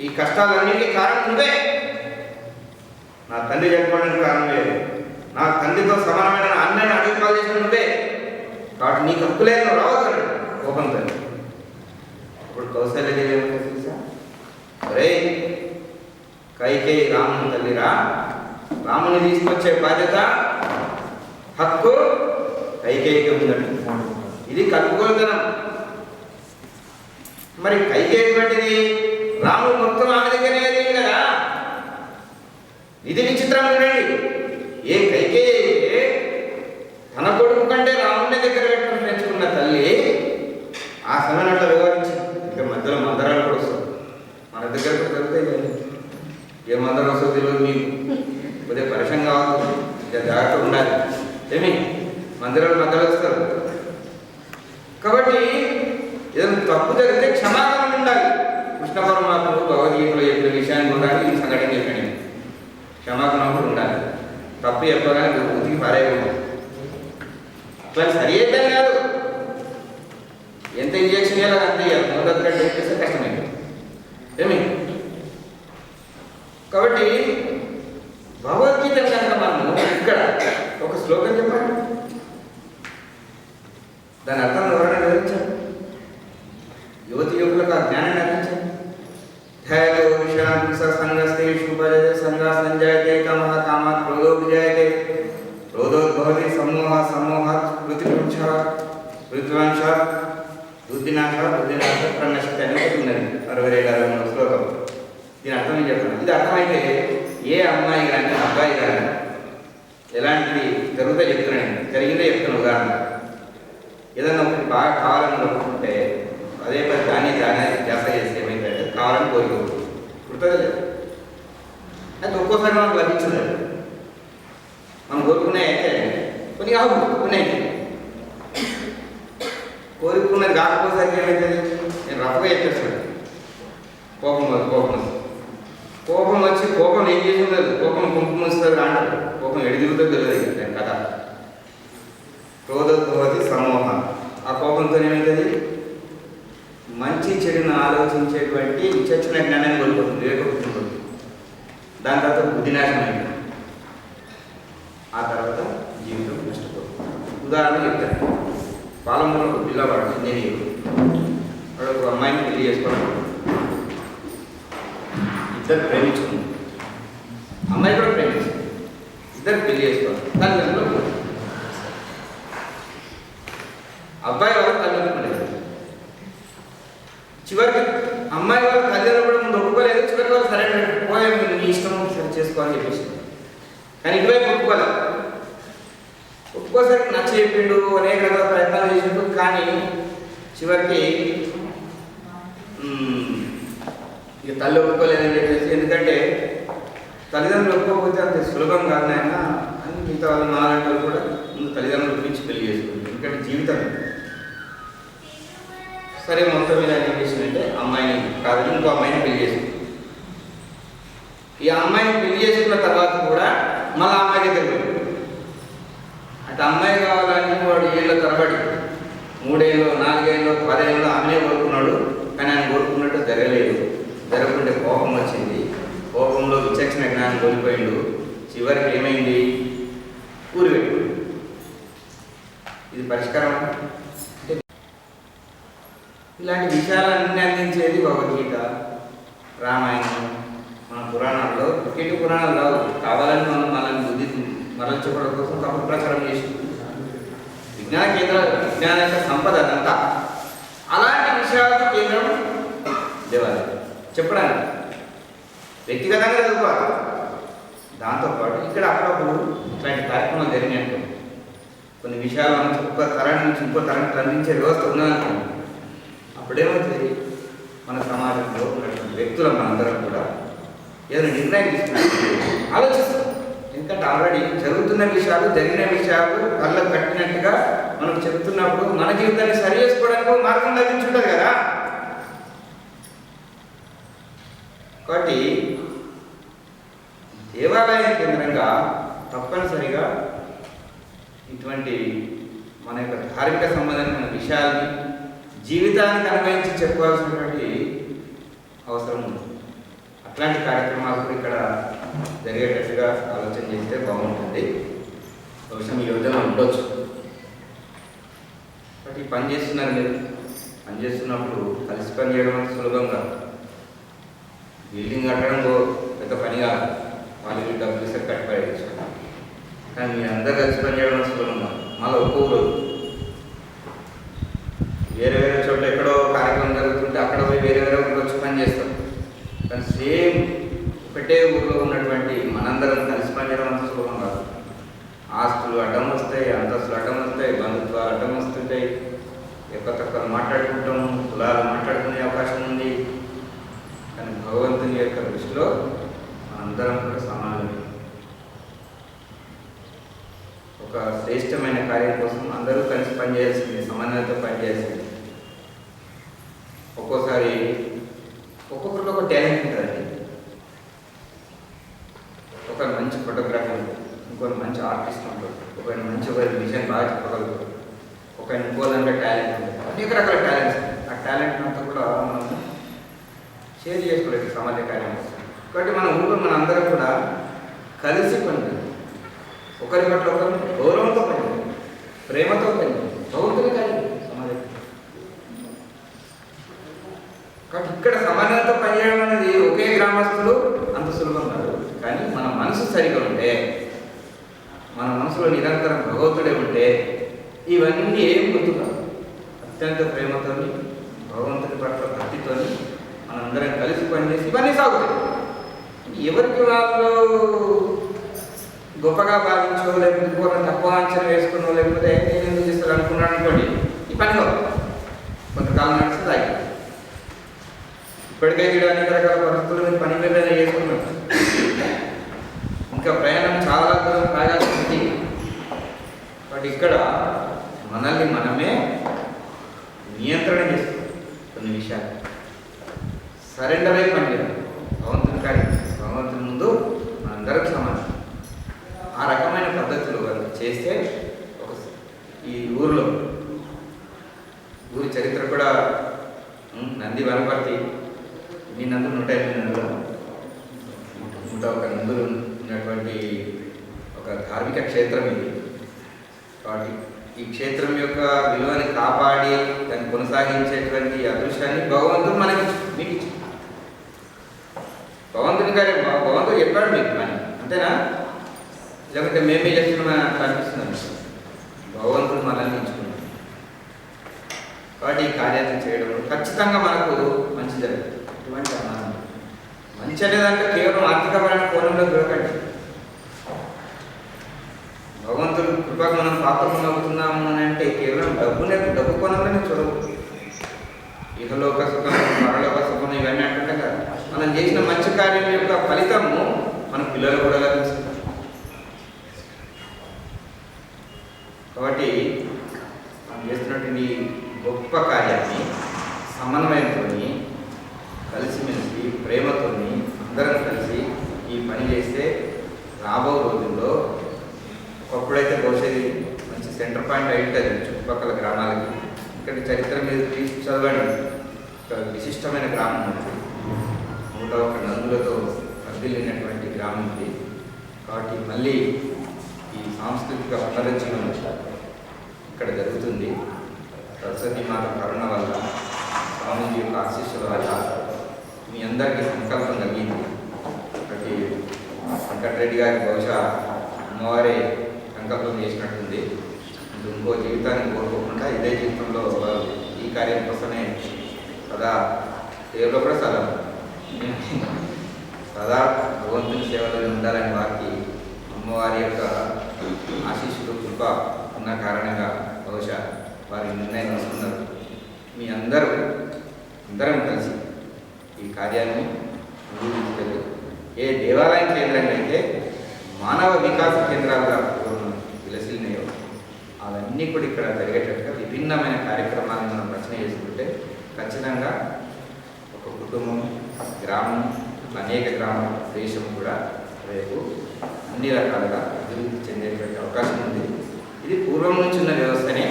ఈ కష్టాలన్నిటికీ కారణం నువ్వే, నా తండ్రి చనిపోవడానికి కారణం లేదు, నా తండ్రితో సమానమైన అన్నని అడుగు పాలు చేసిన నువ్వే, కాబట్టి నీకు హక్కు లేదు, నువ్వు రావద్దు కోపంతో. ఇప్పుడు కౌశల్యదేవి ఏమంటే తెలుసా? అరే కైకేయి రాముని తల్లిరా, రాముని తీసుకొచ్చే బాధ్యత హక్కు కైకేయికి ఉందండి. ఇది కలుపుకోలుతనం. మరి కైకేయి ఎటువంటిది? రాముడు మొత్తం ఆమె దగ్గరనే ఎదిగింది కదా. ఇది విచిత్రం చూడండి. ఏ కైకేయి అయితే తన కొడుకు కంటే రాముడిని దగ్గర పెట్టుకుని పెంచుకున్న తల్లి ఆ సమయం అట్లా వివరించింది. ఇక మధ్యలో మందరాలు కూడా వస్తుంది మన దగ్గర జరుగుతాయి. ఏ మందరం వస్తుందో తెలియదు మీకు, కొద్దిగా పరిశం కావాలి, ఇక జాగ్రత్తగా ఉండాలి. ఏమి మందిరాలు మధ్యలో వస్తారు కాబట్టి ఏదైనా తప్పు జరిగితే క్షమాపణ ఉండాలి. కృష్ణ పరమాత్ముడు భగవద్గీతలో చెప్పిన విషయాన్ని కూడా ఈ సంఘటన చెప్పండి, క్షమాపణ కూడా ఉండాలి. తప్పు చెప్పగానే ఉతికి పారేయకూడదు. అసలు సరి అయితే కాదు, ఎంత ఇంజక్షన్ చేయాలో అంత మొదటి చేస్తే కష్టమైంది ఏమి. కాబట్టి భగవద్గీత కనుక మనము ఇక్కడ ఒక శ్లోకం చెప్పండి, దాని అర్థం ఎవరైనా వివరించండి. యువతి యువకులకు ఆ జ్ఞానాన్ని అందించండి. సంగా సంజాయతే కామః కామాత్ క్రోధో విజాయతే క్రోధోద్భవతి సమూహాత్ సమూహాత్ పృథివృక్షాత్ పృథ్వాంశాత్ బుద్ధినాశాత్ బుద్ధినాశాత్ ప్రణశ్యతే అని ఒకటి ఉన్నది 62 శ్లోకం. దీని అర్థం ఏం చెప్తాను? ఇది అర్థమైతే ఏ అమ్మాయి కానీ అబ్బాయి కానీ ఎలాంటిది జరుగుతా చెప్తున్నాను, జరిగిందే చెప్తున్నాను. ఉదాహరణ ఏదన్నా ఒకటి బాగా కావాలని అనుకుంటే అదే పది దాన్ని ధ్యాస చేస్తే ఏమైతే కావాలని కోరుకోరు, గుర్తుంది లేదు. అయితే ఒక్కోసారి మనకు లభించదు, మనం కోరుకునే అయితే కొన్ని కావుకునే కోరుకున్నది కాకపోసరికి ఏమవుతుంది? నేను రఫ్గా చెప్పేస్తాను. కోపం వచ్చి కోపం ఏం చేసి ఉండదు, కోపం కుంకుమ వస్తుంది అంటారు, కోపం ఎడిదిరుగుతుంది తెలియదు దాని కథ. క్రోధోద్భవతి సమూహం, ఆ కోపంతో ఏమవుతుంది? మంచి చెడును ఆలోచించేటువంటి విచక్షణ జ్ఞానాన్ని కోల్పోతుంది, వివేకబుద్ధి. దాని తర్వాత బుద్ధినాశనం అయింది, ఆ తర్వాత జీవితం నష్టపోతుంది. ఉదాహరణ చెప్తాను. పాలమూరులో ఒక పిల్లవాడు ఇంజనీరు, వాడు ఒక అమ్మాయిని పెళ్లి చేసుకోవడం, ఇద్దరు ప్రేమించుకున్నారు, అమ్మాయి కూడా ప్రేమించుకుంది, ఇద్దరు పెళ్లి చేసుకోవాలి. తల్లిదండ్రులు అబ్బాయి వాళ్ళు తల్లిదండ్రులు చివరికి అమ్మాయి వాళ్ళ తల్లిదండ్రులు కూడా ముందు ఒప్పుకోలేదు. చివరికి వాళ్ళు సరే పోయే నీ ఇష్టం సరి చేసుకోవాలని చెప్పేసి, కానీ ఇటువైపు ఒప్పుకోలేదు. ఒప్పుకోసరికి నచ్చ చెప్పిండు, అనేక రకాల ప్రయత్నాలు చేసిండు, కానీ చివరికి ఇక తల్లి ఒప్పుకోలేదని చెప్పేసి, ఎందుకంటే తల్లిదండ్రులు ఒప్పుకోకపోతే అంత సులభం కాదు ఆయన అని మిగతా వాళ్ళు నాలుగు వాళ్ళు కూడా ముందు తల్లిదండ్రులు ఒప్పించి పెళ్లి చేసుకుంటారు, ఎందుకంటే జీవితం. సరే మొత్తం మీద ఏం చేసిందంటే అమ్మాయిని కాదని ఇంకో అమ్మాయిని పెళ్లి చేసుకుంది. ఈ అమ్మాయిని పెళ్లి చేసుకున్న తర్వాత కూడా మళ్ళీ అమ్మాయి దగ్గరికి వెళ్ళాడు. అంటే అమ్మాయి కావాలని వాడు ఏళ్ళ తరబడి 3 ఏళ్ళు 4 ఏళ్ళు 10 ఏళ్ళు ఆమెనే కోరుకున్నాడు. కానీ ఆయన కోరుకున్నట్టు జరగలేదు. జరగకుంటే కోపం వచ్చింది. కోపంలో విచక్షణ జ్ఞానం కోల్పోయిండు. చివరికి ఏమైంది? ఊరి పెట్టుకుంది. ఇది పరిష్కారం. ఇలాంటి విషయాలన్నీ అందించేది భగవద్గీత, రామాయణం, మన పురాణాల్లో. క్రికెట్ పురాణాలు కావు, కావాలని మనం మనల్ని బుద్ధి మరల్చుకోవడం కోసం తప్పుడు ప్రచారం చేసి విజ్ఞాన కేంద్రాలు, విజ్ఞాన యొక్క సంపద అదంతా. అలాంటి విషయాలకు కేంద్రం దేవాలయం చెప్పడానికి వ్యక్తిగతంగా చదువుకోవాలి. దాంతోపాటు ఇక్కడ అప్పుడప్పుడు ఇట్లాంటి కార్యక్రమాలు జరిగినట్టు కొన్ని విషయాలు మనం ఒక తరం నుంచి ఇంకో తరానికి అందించే వ్యవస్థ ఉన్నదనుకోండి. అప్పుడేమవుతుంది, మన సమాజంలో ఉన్నటువంటి వ్యక్తులు మనందరం కూడా ఏదైనా నిర్ణయం తీసుకున్నట్టు ఆలోచిస్తాం. ఎందుకంటే ఆల్రెడీ జరుగుతున్న విషయాలు, జరిగిన విషయాలు కళ్ళకు కట్టినట్టుగా మనకు చెప్తున్నప్పుడు మన జీవితాన్ని సరి చేసుకోవడానికి మార్గం లభించుంటుంది కదా. కాబట్టి దేవాలయం కేంద్రంగా తప్పనిసరిగా ఇటువంటి మన యొక్క ధార్మిక సంబంధమైన విషయాల్ని జీవితానికి అనుభవించి చెప్పుకోవాల్సినటువంటి అవసరం ఉంది. అట్లాంటి కార్యక్రమాలు కూడా ఇక్కడ జరిగేటట్టుగా ఆలోచన చేస్తే బాగుంటుంది. బహుశా మీ యోజన ఉండొచ్చు. బట్ ఈ పని చేస్తున్నారు మీరు. పని చేస్తున్నప్పుడు కలిసి పని చేయడం అంటే సులభంగా బిల్డింగ్ కట్టడం పెద్ద పని కాదు. వాళ్ళకి డబ్బులు ఇస్తే కట్టిపడేయచ్చు. కానీ మీరు అందరూ కలిసి పని చేయడం సులభంగా. మళ్ళీ ఒక్కొక్కరు వేరే వేరే చోట్ల ఎక్కడో కార్యక్రమం జరుగుతుంటే అక్కడ పోయి వేరే వేరే ఊళ్ళో వచ్చి పని చేస్తాం. కానీ సేమ్ ఒకటే ఊళ్ళో ఉన్నటువంటి మనందరం కలిసి పనిచేయడం అంత సులభం కాదు. ఆస్తులు అడ్డం వస్తాయి, అంతస్తులు అడ్డం వస్తాయి, బంధుత్వాలు అడ్డం వస్తుంటాయి, ఎక్కువ తక్కువ మాట్లాడుకుంటాం, కులాలు మాట్లాడుకునే అవకాశం ఉంది. కానీ భగవంతుని యొక్క దృష్టిలో మనందరం కూడా సమానమే. ఒక శ్రేష్టమైన కార్యం కోసం అందరూ కలిసి పనిచేయాల్సింది, సమన్వయంతో పనిచేయాల్సింది. ఒక్కోసారి ఒక్కొక్కరిలో ఒక టాలెంట్ ఉంటుందండి. ఒక మంచి ఫోటోగ్రాఫర్ ఉంటుంది, ఇంకొక మంచి ఆర్టిస్ట్ ఉంటాడు, ఒక మంచి విజన్ బాగా చెప్పగలుగుతాడు, ఒక ఇంకోదంగా టాలెంట్ ఉంటుంది. అనేక రకాల టాలెంట్స్. ఆ టాలెంట్ అంతా కూడా మనం షేర్ చేసుకోలేదు సమాజ కార్యం. కాబట్టి మన ఊళ్ళో మన అందరం కూడా కలిసి పనిచేయాలి. ఒకరి పట్ల ఒకరు గౌరవంతో పనిచేయాలి, ప్రేమతో పనిచేయాలి, భగవంతుని కార్యం సమాజం. కాబట్టి ఇక్కడ సమన్వయంతో పనిచేయడం అనేది ఒకే గ్రామస్తులు అంత సులభం కాదు. కానీ మన మనసు సరిగా ఉంటే, మన మనసులో నిరంతరం భగవంతుడే ఉంటే ఇవన్నీ ఏం గుర్తుకాదు. అత్యంత ప్రేమతో భగవంతుడి పట్ల భక్తితో మనందరం కలిసి పనిచేసి ఇవన్నీ సాగుతాయి. ఎవరికి వాళ్ళు గొప్పగా భావించో, లేకపోతే పూర్వం తక్కువ అంచనా వేసుకున్నో, లేకపోతే నేను ఎందుకు చేస్తారు అనుకున్నాను అనుకోండి, ఈ పని కొంతకాలం నడుస్తుంది ఆగి. ఇప్పటికే కూడా అనేక రకాల పరిస్థితులు మీరు పని మీద చేసుకున్నాం. ఇంకా ప్రయాణం చాలా దూరం సాగాల్సి ఉంది. బట్ ఇక్కడ మనల్ని మనమే నియంత్రణ చేస్తాం. కొన్ని విషయాలు సరెండర్ అయి పనిచేయాలి. భగవంతుని కార్యం, భగవంతుని ముందు మనందరం సమానం. ఆ రకమైన పద్ధతులు చేస్తే ఈ ఊరిలో ఊరి చరిత్ర కూడా నంది వనపర్తి, ఈ నందులు 108 నందులు, 101 నందులు ఉన్నటువంటి ఒక ధార్మిక క్షేత్రం ఇది. కాబట్టి ఈ క్షేత్రం యొక్క విలువని కాపాడి దాన్ని కొనసాగించేటువంటి అదృష్టాన్ని భగవంతుడు మనకి మీకు ఇచ్చి, భగవంతుని గారి భగవంతుడు చెప్పాడు మీకు పని, అంతేనా? లేకపోతే మేమే చేస్తున్నా కనిపిస్తున్నాం. భగవంతుడు మనల్ని ఎంచుకున్నాం. కాబట్టి ఈ కార్యాన్ని చేయడం ఖచ్చితంగా మనకు మంచి జరుగుతుంది. ఇటువంటి అన్నాను మంచి అనేదంటే కేవలం ఆర్థికపరమైన కోణంలో చూడకండి. భగవంతుడు కృపకు మనం పాత్రలు అవుతున్నాము అని అంటే కేవలం డబ్బు కోణంలోనే చూడవచ్చు. ఇహలోక సుఖం, పరలోక సుఖం ఇవన్నీ అంటుంటాం కదా. మనం చేసిన మంచి కార్యం యొక్క ఫలితము మన పిల్లలు కూడా లభిస్తుంది. కాబట్టి మనం చేస్తున్నటువంటి గొప్ప కార్యాన్ని సమన్వయంతో, కలిసిమెలిసి, ప్రేమతో అందరం కలిసి ఈ పని చేస్తే రాబో రోజుల్లో ఒకప్పుడైతే బహుశా ఇది మంచి సెంటర్ పాయింట్ అయి ఉంటుంది చుట్టుపక్కల గ్రామాలకి. ఇక్కడ చరిత్ర మీద తీసి చదవండి, ఒక విశిష్టమైన గ్రామం ఉంటుంది, 101 నదులతో వర్ధిల్లినటువంటి గ్రామం ఇది. కాబట్టి మళ్ళీ ఈ సాంస్కృతిక పునరుజ్జీవనం ఇక్కడ జరుగుతుంది. సరస్వతి మాత కరుణ వల్ల, స్వామీజీ యొక్క ఆశీస్సుల వల్ల మీ అందరికీ సంకల్పం కలిగింది. ఒకటి వెంకటరెడ్డి గారికి బహుశా అమ్మవారే సంకల్పం చేసినట్టుంది. ఇంకో జీవితాన్ని కోరుకోకుండా ఇదే జీవితంలో ఈ కార్యం కోసమే సదా సేవలో కూడా సదా భగవంతుని సేవలో ఉండాలని వారికి అమ్మవారి యొక్క ఆశీస్సులు కృప ఉన్న కారణంగా బహుశా వారి నిర్ణయం తీసుకున్నారు. మీ అందరం కలిసి ఈ కార్యాన్ని ముందుకు తీసుకెళ్ళి ఏ దేవాలయం కేంద్రంగా అయితే మానవ వికాస కేంద్రాలుగా విలసిల్లినాయో అవన్నీ కూడా ఇక్కడ జరిగేటట్టుగా విభిన్నమైన కార్యక్రమాలను మనం రచన చేసుకుంటే ఖచ్చితంగా ఒక కుటుంబం, గ్రామం, అనేక గ్రామం, దేశం కూడా రేపు అన్ని రకాలుగా అభివృద్ధి చెందేటువంటి అవకాశం ఉంది. ఇది పూర్వం నుంచి ఉన్న వ్యవస్థనే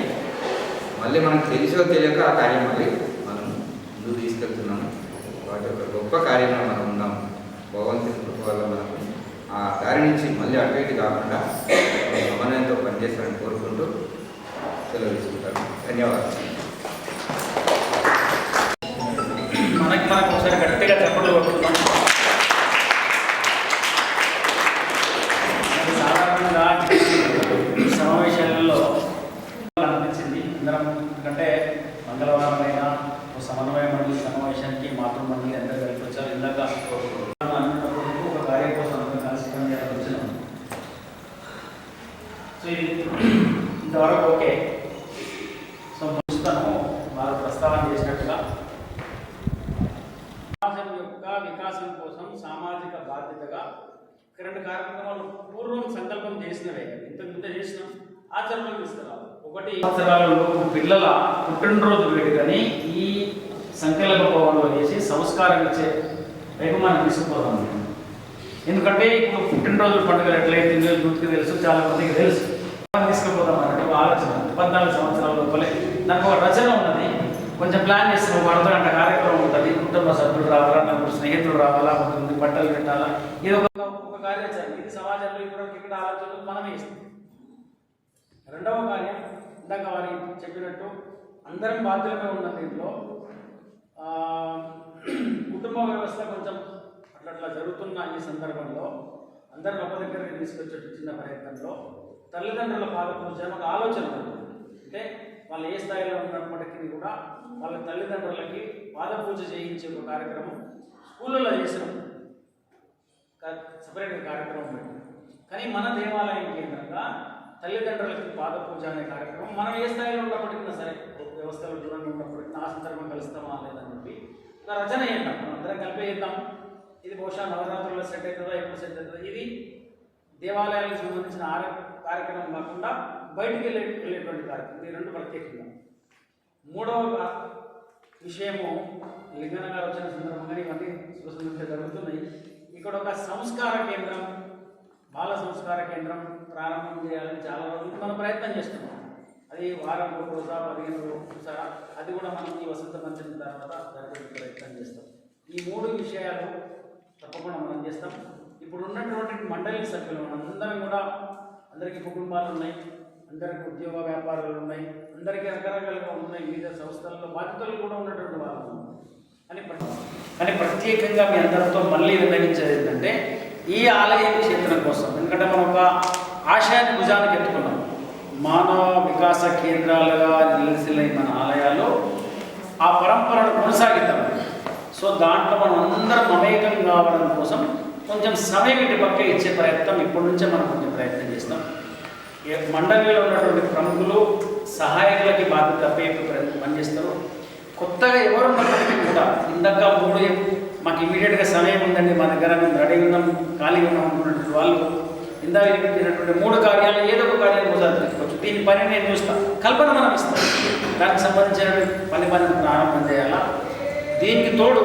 మళ్ళీ మనకు తెలిసో తెలియక ఆ కార్యం మళ్ళీ మనం ముందుకు తీసుకెళ్తున్నాము. వాటి యొక్క గొప్ప కార్యంలో మనం ఉన్నాం. భగవంతుని కృప వల్ల మనం ఆ దారి నుంచి మళ్ళీ అటు ఇటు కాకుండా సమన్వయంతో పనిచేస్తారని కోరుకుంటూ సెలవు తీసుకుంటాను. ధన్యవాదాలు. మనకు ఒకసారి గట్టిగా చెప్పట్లు కొట్టుకుంటాం. సాధారణంగా సమావేశాలలో అనిపించింది అందరం, ఎందుకంటే మంగళవారం అయినా సమన్వయ మండలి సమావేశానికి మాతృ మండలి అందరూ కలిపి వచ్చారు. ఇందాక ఒక కార్యం కోసం అందరం కలిసి పనిచేయాలని వచ్చినాం. సో ఇది ఇంతవరకు ఓకే. సో పుస్తకం వారు ప్రస్తావన చేసినట్టుగా సమాజం యొక్క వికాసం కోసం సామాజిక బాధ్యతగా 2 కార్యక్రమాలు పూర్వం సంకల్పం చేసినవే, ఇంతకుముందే చేసినాం, ఆచరణలో తీసుకురావాలి. 1 సంవత్సరాలలోపు పిల్లల పుట్టినరోజు వేడుకని ఈ సంకల్ప భవన్లో చేసి సంస్కారం ఇచ్చే వైపు మనం తీసుకుపోతాం. ఎందుకంటే ఇప్పుడు పుట్టినరోజు పండుగలు ఎట్లయితే గుర్తుకు తెలుసు, చాలా మందికి తెలుసు, తీసుకుపోతాం అన్నట్టు ఆలోచన. 14 సంవత్సరాల లోపలే నాకు ఒక రచన ఉన్నది, కొంచెం ప్లాన్ చేస్తున్నాం. ఒక అర్ధగంట కార్యక్రమం ఉంటుంది, కుటుంబ సభ్యులు రావాలా, నాకు స్నేహితులు రావాలా, కొంతమంది బట్టలు పెట్టాలా, ఇది ఒక కార్యాచరణ. ఇది సమాజంలో ఇప్పుడు ఇక్కడ ఆలోచనలు మనమే ఇస్తాం. 2వ కార్యం ఇందాక వారి చెప్పినట్టు అందరం బాధ్యులమే ఉన్న దీంట్లో కుటుంబ వ్యవస్థ కొంచెం అట్లా జరుగుతున్న ఈ సందర్భంలో అందరిని ఒక దగ్గరికి తీసుకొచ్చే చిన్న ప్రయత్నంలో తల్లిదండ్రుల పాదపూజ ఒక ఆలోచన ఉంటుంది. అంటే వాళ్ళు ఏ స్థాయిలో ఉన్నప్పటికీ కూడా వాళ్ళ తల్లిదండ్రులకి పాదపూజ చేయించే ఒక కార్యక్రమం స్కూళ్ళలో చేసినాం, సపరేట్గా కార్యక్రమం పెట్టినాం. కానీ మన దేవాలయం కేంద్రంగా తల్లిదండ్రులకి పాదపూజ అనే కార్యక్రమం మనం ఏ స్థాయిలో ఉన్నప్పటికీ సరే, వ్యవస్థలో దూరంగా ఉన్నప్పటికీ ఆ సందర్భం కలుస్తామా లేదని చెప్పి ఒక రచన చేద్దాం, మనం అందరం కలిపి చేద్దాం. ఇది బహుశా నవరాత్రుల్లో సెట్ అవుతుందో ఎప్పుడు సెట్ అవుతుందో. ఇది దేవాలయాలకు సంబంధించిన కార్యక్రమం కాకుండా బయటికి వెళ్ళేటువంటి కార్యక్రమం. ఈ 2 ప్రత్యేకంగా. 3వ విషయము లింగన గారు వచ్చిన సందర్భంగా ఇవన్నీ శుభసంగా జరుగుతున్నాయి. ఇక్కడ ఒక సంస్కార కేంద్రం, బాల సంస్కార కేంద్రం ప్రారంభం చేయాలని చాలా రోజులు మనం ప్రయత్నం చేస్తున్నాం. అది వారం రోజా 15 రోజుల అది కూడా మనం ఈ వసంత పంచమి తర్వాత జరగడానికి ప్రయత్నం చేస్తాం. ఈ 3 విషయాలు తప్పకుండా మనం చేస్తాం. ఇప్పుడు ఉన్నటువంటి మండలి సభ్యులు మనందరం కూడా, అందరికీ కుటుంబాలు ఉన్నాయి, అందరికీ ఉద్యోగ వ్యాపారాలు ఉన్నాయి, అందరికీ రకరకాలుగా ఉన్నాయి, వివిధ సంస్థల్లో బాధ్యతలు కూడా ఉన్నటువంటి వాళ్ళు. కానీ ప్రత్యేకంగా మీ అందరితో మళ్ళీ విన్నవించేది ఏంటంటే ఈ ఆలయ క్షేత్రం కోసం, ఎందుకంటే మనం ఒక ఆశయాన్ని భుజానికి ఎత్తుకున్నాం. మానవ వికాస కేంద్రాలుగా నిలిచిన మన ఆలయాలు ఆ పరంపరను కొనసాగిద్దాం. సో దాంట్లో మనం అందరం మమేకం కావడం కోసం కొంచెం సమయం ఇటు పక్క ఇచ్చే ప్రయత్నం ఇప్పటి నుంచే మనం కొంచెం ప్రయత్నం చేస్తాం. మండలిలో ఉన్నటువంటి ప్రముఖులు సహాయకులకి బాధ్యత పనిచేస్తారు. కొత్తగా ఎవరు ఉన్నప్పటికీ కూడా ఇందాక 3 మాకు ఇమీడియట్గా సమయం ఉందండి, మా దగ్గర మేము రెడీ ఉన్నాం, ఖాళీగా ఉన్నాం అనుకున్నటువంటి వాళ్ళు ఇందాక చెప్పినటువంటి 3 కార్యాలు ఏదో ఒక కార్యాన్ని కూడా తెచ్చుకోవచ్చు. దీని పని నేను చూస్తాను, కల్పన మనం ఇస్తాం, దానికి సంబంధించిన పని ప్రారంభం చేయాలా. దీనికి తోడు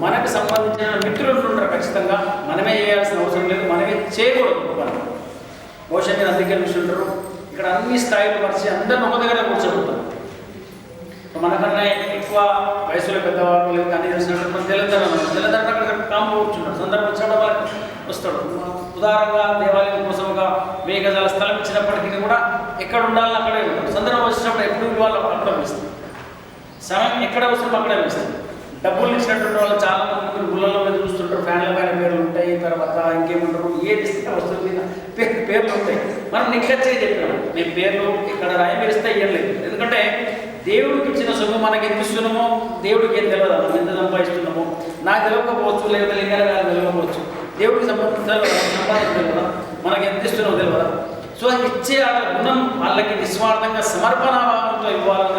మనకు సంబంధించిన మిత్రులు ఉంటారు, ఖచ్చితంగా మనమే చేయాల్సిన అవసరం లేదు, మనమే చేయకూడదు. బహుశా మీరు అందుకే చూస్తుంటారు ఇక్కడ అన్ని స్థాయిలు పరిచి అందరిని ఒక దగ్గర కూర్చోబెడతారు. మనకన్నా ఎక్కువ వయసులో పెద్దవాళ్ళు లేదు అన్ని తెలిసినట్టు మన తెలంగాణ అక్కడ కాము కూర్చుంటారు. సందర్భం వచ్చినప్పుడు వాళ్ళకి వస్తాడు. ఉదాహరణగా దేవాలయం కోసం ఒక 1000 గజాల స్థలం ఇచ్చినప్పటికీ కూడా ఎక్కడ ఉండాలని అక్కడే ఉంటారు. సందర్భం వచ్చినప్పుడు ఎప్పుడు వాళ్ళు అక్కడ వేస్తారు. సమయం ఎక్కడ అవసరం అక్కడే వేస్తారు. డబ్బులు ఇచ్చినటువంటి వాళ్ళు చాలా మంది గుళ్ళల్లో మీద చూస్తుంటారు. ఫ్యాన్ల పైన పేర్లు ఉంటాయి, తర్వాత ఇంకేముంటారు, ఏది ఇస్తే వస్తువుల మీద పేర్లు ఉంటాయి. మనం నిక్కచ్చే చెప్పాము, మేము పేర్లు ఇక్కడ మీరు ఇస్తే ఇవ్వలేదు. ఎందుకంటే దేవుడికి ఇచ్చిన సొమ్ము మనకి ఎంత ఇస్తున్నామో దేవుడికి ఏం తెలియదు. మనం ఎంత సంపాదిస్తున్నామో నాకు తెలియకపోవచ్చు, లేదా లింగాల గారు తెలియకపోవచ్చు. దేవుడికి సంపాదించలేదు కదా, మనకి ఎంత ఇస్తున్నామో తెలియదా. సో ఇచ్చే గుణం వాళ్ళకి నిస్వార్థంగా సమర్పణాభావంతో ఇవ్వాలన్న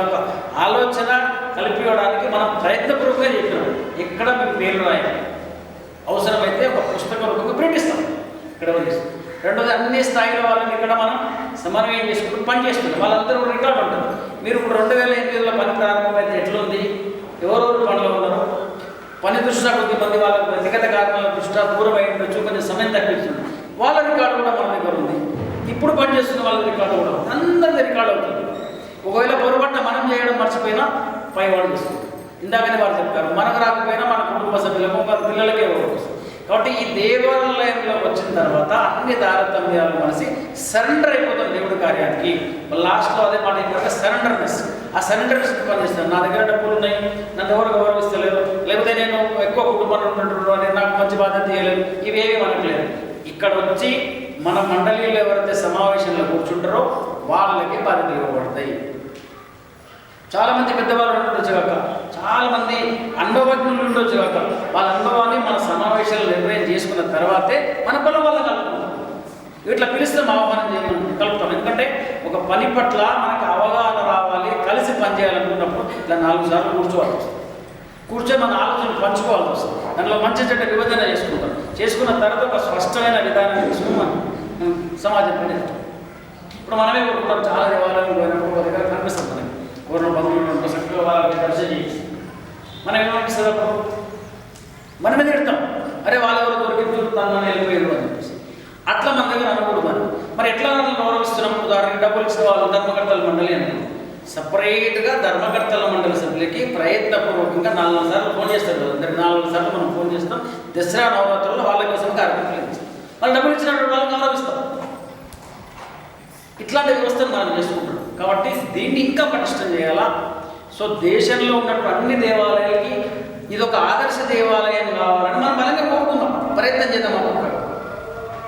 ఆలోచన కలిపివ్వడానికి మనం ప్రయత్నపూర్వకంగా చెప్పినాం. ఎక్కడ మీకు పేర్లు రాయాలి, అవసరమైతే ఒక పుస్తక రూపంగా ప్రింట్ ఇస్తాం. ఇక్కడ రెండోది అన్ని స్థాయిల వాళ్ళని ఇక్కడ మనం సమన్వయం చేసుకుంటూ పని చేస్తున్నాం. వాళ్ళందరూ రికార్డు ఉంటారు. మీరు ఇప్పుడు 2008లో పని ప్రారంభమైతే ఎట్లుంది, ఎవరెవరు పనిలో ఉన్నారు, పని దృష్ట్యా కొద్దిమంది వాళ్ళ వ్యక్తిగత కారణాల దృష్ట్యా దూరం అయి ఉండొచ్చు, కొంచెం సమయం తగ్గిస్తుంది. వాళ్ళ రికార్డు కూడా మన దగ్గర ఉంది. ఇప్పుడు పనిచేస్తున్న వాళ్ళ రికార్డు కూడా ఉంది. అందరిది రికార్డు అవుతుంది. ఒకవేళ పొరపాటున మనం చేయడం మర్చిపోయినా పై వాళ్ళు చేస్తుంది. ఇందాకనే వారు చెప్తారు, మనకు రాకపోయినా మన కుటుంబ సభ్యులకు మన పిల్లలకే వస్తుంది. కాబట్టి ఈ దేవాలయంలో వచ్చిన తర్వాత అన్ని తారతమ్యాలు మనసి సరెండర్ అయిపోతాం దేవుడి కార్యానికి. లాస్ట్లో అదే మాట ఏంటంటే సరెండర్నెస్. ఆ సరెండర్నెస్ పనిచేస్తాను. నా దగ్గర డబ్బులు ఉన్నాయి, నన్ను ఎవరు గౌరవిస్తలేరు, లేకపోతే నేను ఎక్కువ కుటుంబంలో ఉన్నటువంటి నాకు మంచి బాధ్యత చేయలేదు, ఇవేమీ మనట్లేదు. ఇక్కడ వచ్చి మన మండలిలో ఎవరైతే సమావేశంలో కూర్చుంటారో వాళ్ళకి బాధ్యతలు ఇవ్వబడతాయి. చాలామంది పెద్దవాళ్ళు ఉండొచ్చు కాక, చాలామంది అనుభవజ్ఞులు ఉండొచ్చు కాక, వాళ్ళ అనుభవాన్ని మన సమావేశాలు నిర్ణయం చేసుకున్న తర్వాతే మన పనుల వల్ల కలుపుకుంటాం. ఇట్లా పిలుస్తాం, ఆహ్వానం చేయమని కలుపుతాం. ఎందుకంటే ఒక పని పట్ల మనకు అవగాహన రావాలి, కలిసి పనిచేయాలనుకున్నప్పుడు ఇట్లా 4 సార్లు కూర్చోవాలి. కూర్చొని మన ఆలోచన పంచుకోవాల్సి వస్తుంది. దానిలో మంచి చెడ్డ విభజన చేసుకుంటాం. చేసుకున్న తర్వాత ఒక స్పష్టమైన విధానం తీసుకుని మనం సమాజం పని చేస్తాం. ఇప్పుడు మనమే కోరుకుంటాం, చాలా దేవాలయం పోయినప్పుడు ఒక దగ్గర కనిపిస్తుంది మనకి పూర్ణ బంధువులు చక్కగా వాళ్ళకి దర్శనం చేసి మనం ఏమనిపిస్తుంది, అప్పుడు మన మీద పెడతాం, అరే వాళ్ళెవరో దొరికి దొరుకుతాను వెళ్ళిపోయారు అని చెప్పేసి. అట్లా మన దగ్గర అనకూడదు. మరి ఎట్లా గౌరవిస్తున్నాం? ఉదాహరణకి డబ్బులు ఇచ్చిన వాళ్ళు ధర్మకర్తల మండలి అని సపరేట్గా ధర్మకర్తల మండలి సభ్యులకి ప్రయత్నపూర్వకంగా 4 సార్లు ఫోన్ చేస్తారు. అందరికి 4 సార్లు మనం ఫోన్ చేస్తాం. దసరా నవరాత్రుల్లో వాళ్ళ కోసం కార్యక్రమాలు ఇస్తాం. వాళ్ళు డబ్బులు ఇచ్చినప్పుడు వాళ్ళని గౌరవిస్తాం. ఇట్లాంటి వ్యవస్థను మనం చేసుకుంటాం. కాబట్టి దీన్ని ఇంకా పటిష్టం చేయాలా. సో దేశంలో ఉన్నటువంటి అన్ని దేవాలయాలకి ఇది ఒక ఆదర్శ దేవాలయం కావాలని మనం బలంగా కోరుకుందాం, ప్రయత్నం చేద్దాం అనుకుంటాం.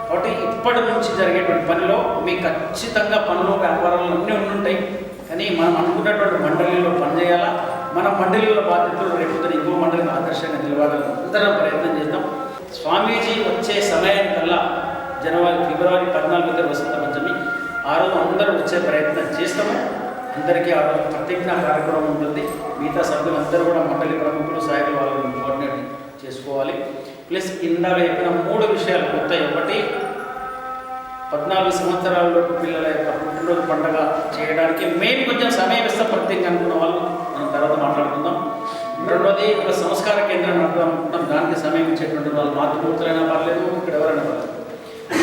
కాబట్టి ఇప్పటి నుంచి జరిగేటువంటి పనిలో మీకు ఖచ్చితంగా పనులు వ్యాపారాలు అన్నీ ఉంటాయి. కానీ మనం అనుకున్నటువంటి మండలిలో పనిచేయాలా. మన మండలిలో బాధ్యతలు రేపు ఇంకో మండలికి ఆదర్శంగా నిలవాలని అందరం ప్రయత్నం చేద్దాం. స్వామీజీ వచ్చే సమయానికల్లా ఫిబ్రవరి 14 వసంత పంచమి, ఆ రోజు అందరూ వచ్చే ప్రయత్నం చేస్తాము. అందరికీ ఆ రోజు ప్రతిజ్ఞ కార్యక్రమం ఉంటుంది. మిగతా సభ్యులు అందరూ కూడా మండలి ప్రముఖులు సాయకులు వాళ్ళని కోఆర్డినేట్ చేసుకోవాలి. ప్లస్ ఇందాక చెప్పిన 3 విషయాలు కొత్తాయి. ఒకటి 14 సంవత్సరాలలోపు పిల్లల యొక్క పుట్టినరోజు పండుగ చేయడానికి మేము కొంచెం సమయం ఇస్తాం ప్రత్యేకంగా అనుకున్న వాళ్ళు మనం తర్వాత మాట్లాడుకుందాం. రెండోది ఒక సంస్కార కేంద్రం నడుపుదాం అనుకుంటాం, దానికి సమయం ఇచ్చేటువంటి వాళ్ళు మాతృమూర్తులైనా పర్లేదు, ఇక్కడ ఎవరైనా పర్లేదు.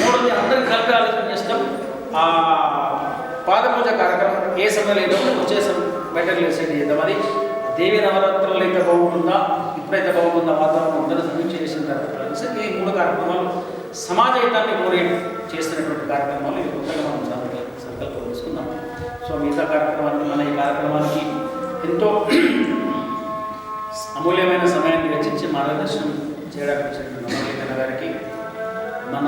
మూడోది అందరికీ కలిపి ఆలోచన చేస్తాం. ఆ పాదపూజ కార్యక్రమం ఏ సమయంలో ఏదో వచ్చే బయటకు లేసేది చేద్దాం. అది దేవి నవరాత్రులు అయితే బాగుంటుందా, ఇప్పుడైతే బాగుంటుందా, వాతావరణం అందరూ సమీక్ష చేసిన తర్వాత ఈ 3 కార్యక్రమాలు సమాజ హితాన్ని కోరి చేస్తున్నటువంటి కార్యక్రమాలు ఈ కొత్తగా మనం సంకల్పం తీసుకుందాం. సో మిగతా కార్యక్రమానికి మన ఈ కార్యక్రమానికి ఎంతో అమూల్యమైన సమయాన్ని వెచ్చించి మార్గదర్శనం చేయడానికి వచ్చినటువంటి నమ్మకమైన గారికి, మన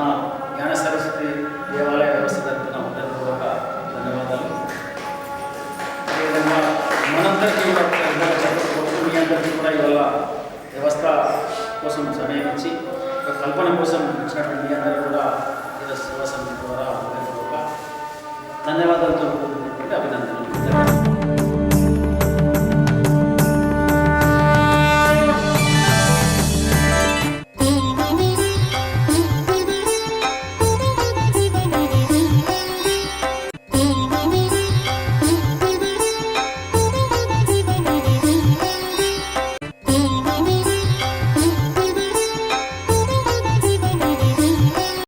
జ్ఞాన సరస్వతి దేవాలయ వ్యవస్థ తరఫున హృదయపూర్వక ధన్యవాదాలు. అదేవిధంగా మనందరికీ కూడా మీ అందరికీ కూడా ఇవాళ వ్యవస్థ కోసం సమయం ఇచ్చి ఒక కల్పన కోసం ఇచ్చినటువంటి మీ అందరూ కూడా సేవా సమితి ద్వారా హృదయపూర్వక ధన్యవాదాలతో కూడుకున్నటువంటి అభినందనలు.